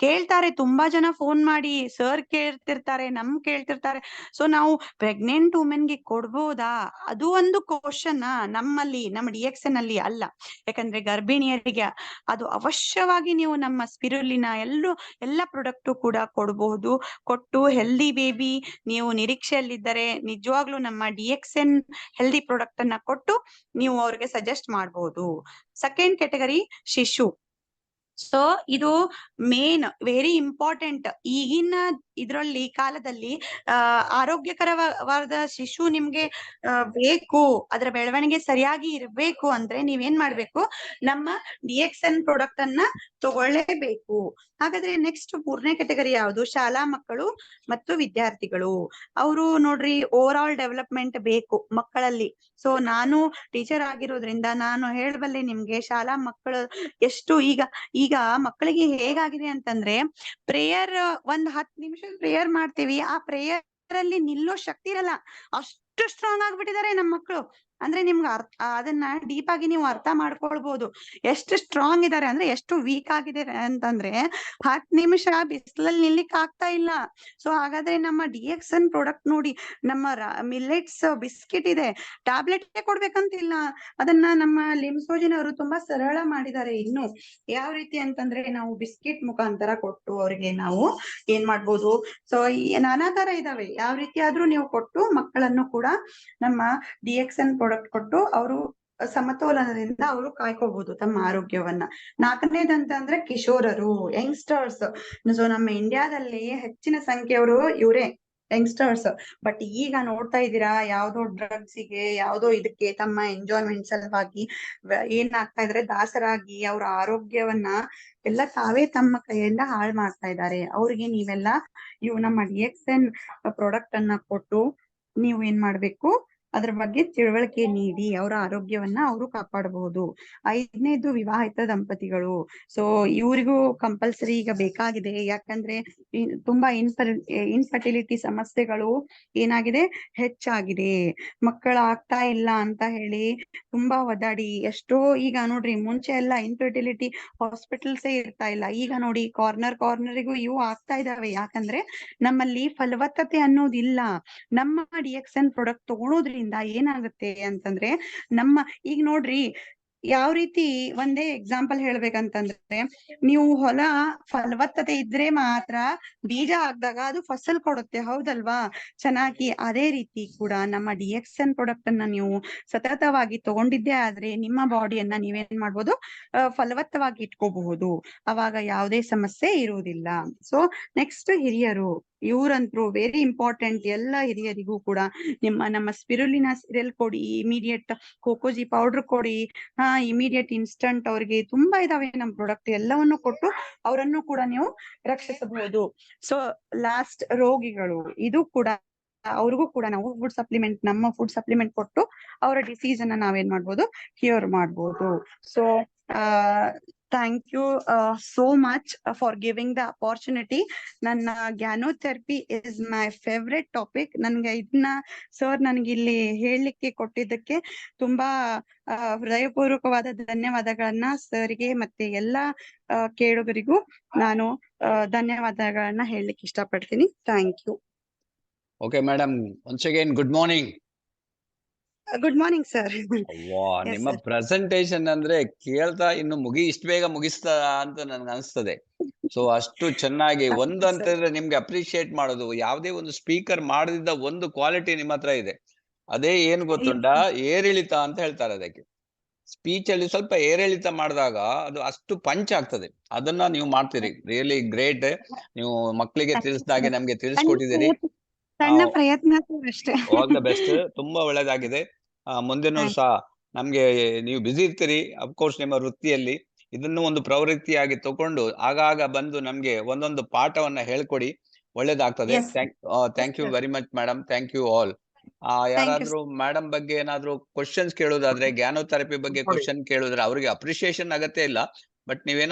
ಕೇಳ್ತಾರೆ ತುಂಬಾ ಜನ ಫೋನ್ ಮಾಡಿ, ಸರ್ ಕೇಳ್ತಿರ್ತಾರೆ, ಕೇಳ್ತಿರ್ತಾರೆ. ಸೊ ನಾವು ಪ್ರೆಗ್ನೆಂಟ್ ವುಮೆನ್ಗೆ ಕೊಡ್ಬೋದಾ? ಅದು ಒಂದು ಕ್ವಶನ್ ನಮ್ಮಲ್ಲಿ, ನಮ್ಮ DXN ಅಲ್ಲಿ ಅಲ್ಲ. ಯಾಕಂದ್ರೆ ಗರ್ಭಿಣಿಯರಿಗೆ ಅದು ಅವಶ್ಯವಾಗಿ ನೀವು ನಮ್ಮ ಸ್ಪಿರುಲಿನ ಎಲ್ಲ ಪ್ರಾಡಕ್ಟ್ ಕೂಡ ಕೊಡಬಹುದು. ಕೊಟ್ಟು ಹೆಲ್ದಿ ಬೇಬಿ ನೀವು ನಿರೀಕ್ಷೆಯಲ್ಲಿದ್ದರೆ ನಿಜವಾಗ್ಲೂ ನಮ್ಮ DXN ಹೆಲ್ದಿ ಪ್ರಾಡಕ್ಟ್ ಅನ್ನ ಕೊಟ್ಟು ನೀವು ಅವ್ರಿಗೆ ಸಜೆಸ್ಟ್ ಮಾಡಬಹುದು. ಸೆಕೆಂಡ್ ಕೆಟಗರಿ ಶಿಶು. ಸೊ ಇದು ಮೇನ್ ವೆರಿ ಇಂಪಾರ್ಟೆಂಟ್. ಈಗಿನ ಇದ್ರಲ್ಲಿ ಕಾಲದಲ್ಲಿ ಆರೋಗ್ಯಕರವಾದ ಶಿಶು ನಿಮ್ಗೆ ಬೇಕು, ಅದರ ಬೆಳವಣಿಗೆ ಸರಿಯಾಗಿ ಇರ್ಬೇಕು ಅಂದ್ರೆ ನೀವೇನ್ ಮಾಡ್ಬೇಕು, ನಮ್ಮ DXN ಪ್ರಾಡಕ್ಟ್ ಅನ್ನ ತಗೊಳ್ಳೇಬೇಕು. ಹಾಗಾದ್ರೆ ನೆಕ್ಸ್ಟ್ 3ನೇ ಕೆಟಗರಿ ಯಾವುದು? ಶಾಲಾ ಮಕ್ಕಳು ಮತ್ತು ವಿದ್ಯಾರ್ಥಿಗಳು. ಅವರು ನೋಡ್ರಿ ಓವರ್ ಆಲ್ ಡೆವಲಪ್ಮೆಂಟ್ ಬೇಕು ಮಕ್ಕಳಲ್ಲಿ. ಸೊ ನಾನು ಟೀಚರ್ ಆಗಿರೋದ್ರಿಂದ ನಾನು ಹೇಳಬಲ್ಲೆ ನಿಮ್ಗೆ, ಶಾಲಾ ಮಕ್ಕಳು ಎಷ್ಟು ಈಗ ಮಕ್ಕಳಿಗೆ ಹೇಗಾಗಿದೆ ಅಂತಂದ್ರೆ, ಪ್ರೇಯರ್ 10 ನಿಮಿಷ ಪ್ರೇಯರ್ ಮಾಡ್ತೀವಿ, ಆ ಪ್ರೇಯರ್ ಅಲ್ಲಿ ನಿಲ್ಲೋ ಶಕ್ತಿ ಇರಲ್ಲ, ಅಷ್ಟು ಸ್ಟ್ರಾಂಗ್ ಆಗ್ಬಿಟ್ಟಿದ್ದಾರೆ ನಮ್ಮ ಮಕ್ಕಳು. ಅಂದ್ರೆ ನಿಮ್ಗೆ ಅದನ್ನ ಡೀಪ್ ಆಗಿ ನೀವು ಅರ್ಥ ಮಾಡ್ಕೊಳ್ಬಹುದು, ಎಷ್ಟು ಸ್ಟ್ರಾಂಗ್ ಇದಾರೆ ಅಂದ್ರೆ ಎಷ್ಟು ವೀಕ್ ಆಗಿದೆ ಅಂತಂದ್ರೆ 10 ನಿಮಿಷ ಬಿಸಿಲಲ್ಲಿ ನಿಲ್ಲಿಕ್ ಆಗ್ತಾ ಇಲ್ಲ. ಸೊ ಹಾಗಾದ್ರೆ ನಮ್ಮ DXN ಪ್ರಾಡಕ್ಟ್ ನೋಡಿ, ನಮ್ಮ ಮಿಲ್ಲೆಟ್ಸ್ ಬಿಸ್ಕಿಟ್ ಇದೆ, ಟ್ಯಾಬ್ಲೆಟ್ ಕೊಡ್ಬೇಕಂತಿಲ್ಲ. ಅದನ್ನ ನಮ್ಮ ಲಿಮ್ಸೋಜಿನ್ ಅವರು ತುಂಬಾ ಸರಳ ಮಾಡಿದ್ದಾರೆ. ಇನ್ನು ಯಾವ ರೀತಿ ಅಂತಂದ್ರೆ, ನಾವು ಬಿಸ್ಕಿಟ್ ಮುಖಾಂತರ ಕೊಟ್ಟು ಅವ್ರಿಗೆ ನಾವು ಏನ್ ಮಾಡ್ಬೋದು, ಸೊ ನಾನಾ ತರ ಇದಾವೆ, ಯಾವ ರೀತಿ ಆದ್ರೂ ನೀವು ಕೊಟ್ಟು ಮಕ್ಕಳನ್ನು ಕೂಡ ನಮ್ಮ DXN ಪ್ರಾಡಕ್ಟ್ ಕೊಟ್ಟು ಅವರು ಸಮತೋಲನದಿಂದ ಅವರು ಕಾಯ್ಕೋಬಹುದು ತಮ್ಮ ಆರೋಗ್ಯವನ್ನ. 4ನೇದಂತಂದ್ರೆ ಕಿಶೋರರು, ಯಂಗ್ಸ್ಟರ್ಸ್. ಸೊ ನಮ್ಮ ಇಂಡಿಯಾದಲ್ಲಿ ಹೆಚ್ಚಿನ ಸಂಖ್ಯೆಯವರು ಇವರೇ ಯಂಗ್ಸ್ಟರ್ಸ್. ಬಟ್ ಈಗ ನೋಡ್ತಾ ಇದ್ದೀರಾ, ಯಾವ್ದೋ ಡ್ರಗ್ಸಿಗೆ, ಯಾವ್ದೋ ಇದಕ್ಕೆ ತಮ್ಮ ಎಂಜಾಯ್ಮೆಂಟ್ ಸಲುವಾಗಿ ಏನಾಗ್ತಾ ಇದ್ರೆ ದಾಸರಾಗಿ ಅವ್ರ ಆರೋಗ್ಯವನ್ನ ಎಲ್ಲ ತಾವೇ ತಮ್ಮ ಕೈಯಿಂದ ಹಾಳು ಮಾಡ್ತಾ ಇದ್ದಾರೆ. ಅವ್ರಿಗೆ ನೀವೆಲ್ಲ ನಮ್ಮ DXN ಪ್ರಾಡಕ್ಟ್ ಅನ್ನ ಕೊಟ್ಟು ನೀವು ಏನ್ ಮಾಡ್ಬೇಕು, ಅದ್ರ ಬಗ್ಗೆ ತಿಳುವಳಿಕೆ ನೀಡಿ ಅವರ ಆರೋಗ್ಯವನ್ನ ಅವರು ಕಾಪಾಡಬಹುದು. 5ನೇದು ವಿವಾಹಿತ ದಂಪತಿಗಳು. ಸೊ ಇವ್ರಿಗೂ ಕಂಪಲ್ಸರಿ ಈಗ ಬೇಕಾಗಿದೆ. ಯಾಕಂದ್ರೆ ತುಂಬಾ ಇನ್ಫರ್ಟಿಲಿಟಿ ಸಮಸ್ಯೆಗಳು ಏನಾಗಿದೆ, ಹೆಚ್ಚಾಗಿದೆ. ಮಕ್ಕಳ ಆಗ್ತಾ ಇಲ್ಲ ಅಂತ ಹೇಳಿ ತುಂಬಾ ಒದಾಡಿ ಎಷ್ಟೋ, ಈಗ ನೋಡ್ರಿ ಮುಂಚೆ ಎಲ್ಲ ಇನ್ಫರ್ಟಿಲಿಟಿ ಹಾಸ್ಪಿಟಲ್ಸೇ ಇರ್ತಾ ಇಲ್ಲ. ಈಗ ನೋಡಿ ಕಾರ್ನರಿಗೂ ಇವು ಆಗ್ತಾ ಇದಾವೆ. ಯಾಕಂದ್ರೆ ನಮ್ಮಲ್ಲಿ ಫಲವತ್ತತೆ ಅನ್ನೋದಿಲ್ಲ. ನಮ್ಮ DXN ಪ್ರಾಡಕ್ಟ್ ತಗೊಳೋದ್ರಿಂದ ಏನಾಗುತ್ತೆ ಅಂತಂದ್ರೆ, ಈಗ ನೋಡ್ರಿ ಯಾವ ರೀತಿ, ಒಂದೇ ಎಕ್ಸಾಂಪಲ್ ಹೇಳ್ಬೇಕಂತಂದ್ರೆ, ನೀವು ಹೊಲ ಫಲವತ್ತತೆ ಇದ್ರೆ ಮಾತ್ರ ಬೀಜ ಹಾಕ್ದಾಗ ಅದು ಫಸಲ್ ಕೊಡುತ್ತೆ, ಹೌದಲ್ವಾ? ಚೆನ್ನಾಗಿ ಅದೇ ರೀತಿ ಕೂಡ ನಮ್ಮ DXN ಪ್ರಾಡಕ್ಟ್ ಅನ್ನ ನೀವು ಸತತವಾಗಿ ತಗೊಂಡಿದ್ದೇ ಆದ್ರೆ ನಿಮ್ಮ ಬಾಡಿಯನ್ನ ನೀವೇನ್ ಮಾಡ್ಬೋದು, ಫಲವತ್ತವಾಗಿ ಇಟ್ಕೋಬಹುದು. ಅವಾಗ ಯಾವುದೇ ಸಮಸ್ಯೆ ಇರುವುದಿಲ್ಲ. ಸೊ ನೆಕ್ಸ್ಟ್ ಹಿರಿಯರು, ಇವ್ರಂತ್ರು ವೆರಿ ಇಂಪಾರ್ಟೆಂಟ್. ಎಲ್ಲ ಹಿರಿಯರಿಗೂ ಕೂಡ ನಮ್ಮ ಸ್ಪಿರುಲಿನಾ ಸೀರಿಯಲ್ ಕೊಡಿ, ಇಮಿಡಿಯೇಟ್ ಕೋಕೋಜಿ ಪೌಡರ್ ಕೊಡಿ, ಇಮಿಡಿಯೇಟ್ ಇನ್ಸ್ಟಂಟ್. ಅವ್ರಿಗೆ ತುಂಬಾ ಇದಾವೆ ನಮ್ ಪ್ರಾಡಕ್ಟ್, ಎಲ್ಲವನ್ನು ಕೊಟ್ಟು ಅವರನ್ನು ಕೂಡ ನೀವು ರಕ್ಷಿಸಬಹುದು. ಸೊ ಲಾಸ್ಟ್ ರೋಗಿಗಳು, ಇದು ಕೂಡ ಅವ್ರಿಗೂ ಕೂಡ ನಾವು ನಮ್ಮ ಫುಡ್ ಸಪ್ಲಿಮೆಂಟ್ ಕೊಟ್ಟು ಅವರ ಡಿಸೀಸ್ ಅನ್ನ ನಾವೇನ್ ಮಾಡ್ಬೋದು, ಕ್ಯೂರ್ ಮಾಡ್ಬೋದು. So thank you so much for giving the opportunity. ನನ್ನ ganotherapy is my favourite topic. ನನ್ಗೆ ಇದನ್ನ ಸರ್ ನನಗೆ ಇಲ್ಲಿ ಹೇಳಲಿಕ್ಕೆ ಕೊಟ್ಟಿದ್ದಕ್ಕೆ ತುಂಬಾ ಹೃದಯಪೂರ್ವಕವಾದ ಧನ್ಯವಾದಗಳನ್ನ ಸರ್ಗೆ ಮತ್ತೆ ಎಲ್ಲಾ ಕೇಳುಗರಿಗೂ ನಾನು ಧನ್ಯವಾದಗಳನ್ನ ಹೇಳಲಿಕ್ಕೆ ಇಷ್ಟಪಡ್ತೀನಿ. Thank you. Okay, madam. Once again, good morning. Good morning sir. ನಿಮ್ಮ ಪ್ರೆಸೆಂಟೇಶನ್ ಅಂದ್ರೆ ಕೇಳ್ತಾ ಇನ್ನು ಇಷ್ಟು ಬೇಗ ಮುಗಿಸ್ತಾ ಅಂತ ನನ್ಗೆ ಅನಿಸ್ತದೆ. ಸೊ ಅಷ್ಟು ಚೆನ್ನಾಗಿ ಅಂತಂದ್ರೆ ನಿಮ್ಗೆ ಅಪ್ರಿಶಿಯೇಟ್ ಮಾಡೋದು, ಯಾವುದೇ ಒಂದು ಸ್ಪೀಕರ್ ಮಾಡದಿದ್ದ ಒಂದು ಕ್ವಾಲಿಟಿ ನಿಮ್ಮ ಹತ್ರ ಇದೆ. ಅದೇ ಏನ್ ಗೊತ್ತುಂಟಾ, ಏರಿಳಿತ ಅಂತ ಹೇಳ್ತಾರೆ ಅದಕ್ಕೆ. ಸ್ಪೀಚ್ ಅಲ್ಲಿ ಸ್ವಲ್ಪ ಏರಿಳಿತ ಮಾಡಿದಾಗ ಅದು ಅಷ್ಟು ಪಂಚ್ ಆಗ್ತದೆ. ಅದನ್ನ ನೀವು ಮಾಡ್ತೀರಿ. Really great. ನೀವು ಮಕ್ಕಳಿಗೆ ತಿಳಿಸಿದಾಗೆ ನಮ್ಗೆ ತಿಳಿಸ್ಕೊಟ್ಟಿದ್ದೀರಿ. ಸಣ್ಣ ಪ್ರಯತ್ನ ಅಷ್ಟೇ. All the best. ತುಂಬಾ ಒಳ್ಳೇದಾಗಿದೆ. ಮುಂದಿನ ಸಹ ನಮ್ಗೆ, ನೀವು ಬಿಸಿ ಇರ್ತೀರಿ ಅಫ್ಕೋರ್ಸ್ ನಿಮ್ಮ ವೃತ್ತಿಯಲ್ಲಿ. ಇದನ್ನು ಒಂದು ಪ್ರವೃತ್ತಿಯಾಗಿ ತಗೊಂಡು ಆಗಾಗ ಬಂದು ನಮ್ಗೆ ಒಂದೊಂದು ಪಾಠವನ್ನ ಹೇಳ್ಕೊಡಿ, ಒಳ್ಳೇದಾಗ್ತದೆ. Thank you very much madam. Thank you all. ಯಾರಾದ್ರೂ ಮೇಡಮ್ ಬಗ್ಗೆ ಏನಾದ್ರು ಕ್ವಶನ್ಸ್ ಕೇಳೋದಾದ್ರೆ, ಗ್ಯಾನೋಥೆರಪಿ ಬಗ್ಗೆ ಕ್ವಶನ್ ಕೇಳಿದ್ರೆ ಅವ್ರಿಗೆ ಅಪ್ರಿಶಿಯೇಷನ್ ಅಗತ್ಯ ಇಲ್ಲ, ಬಟ್ ನೀವೇನಾದ್ರು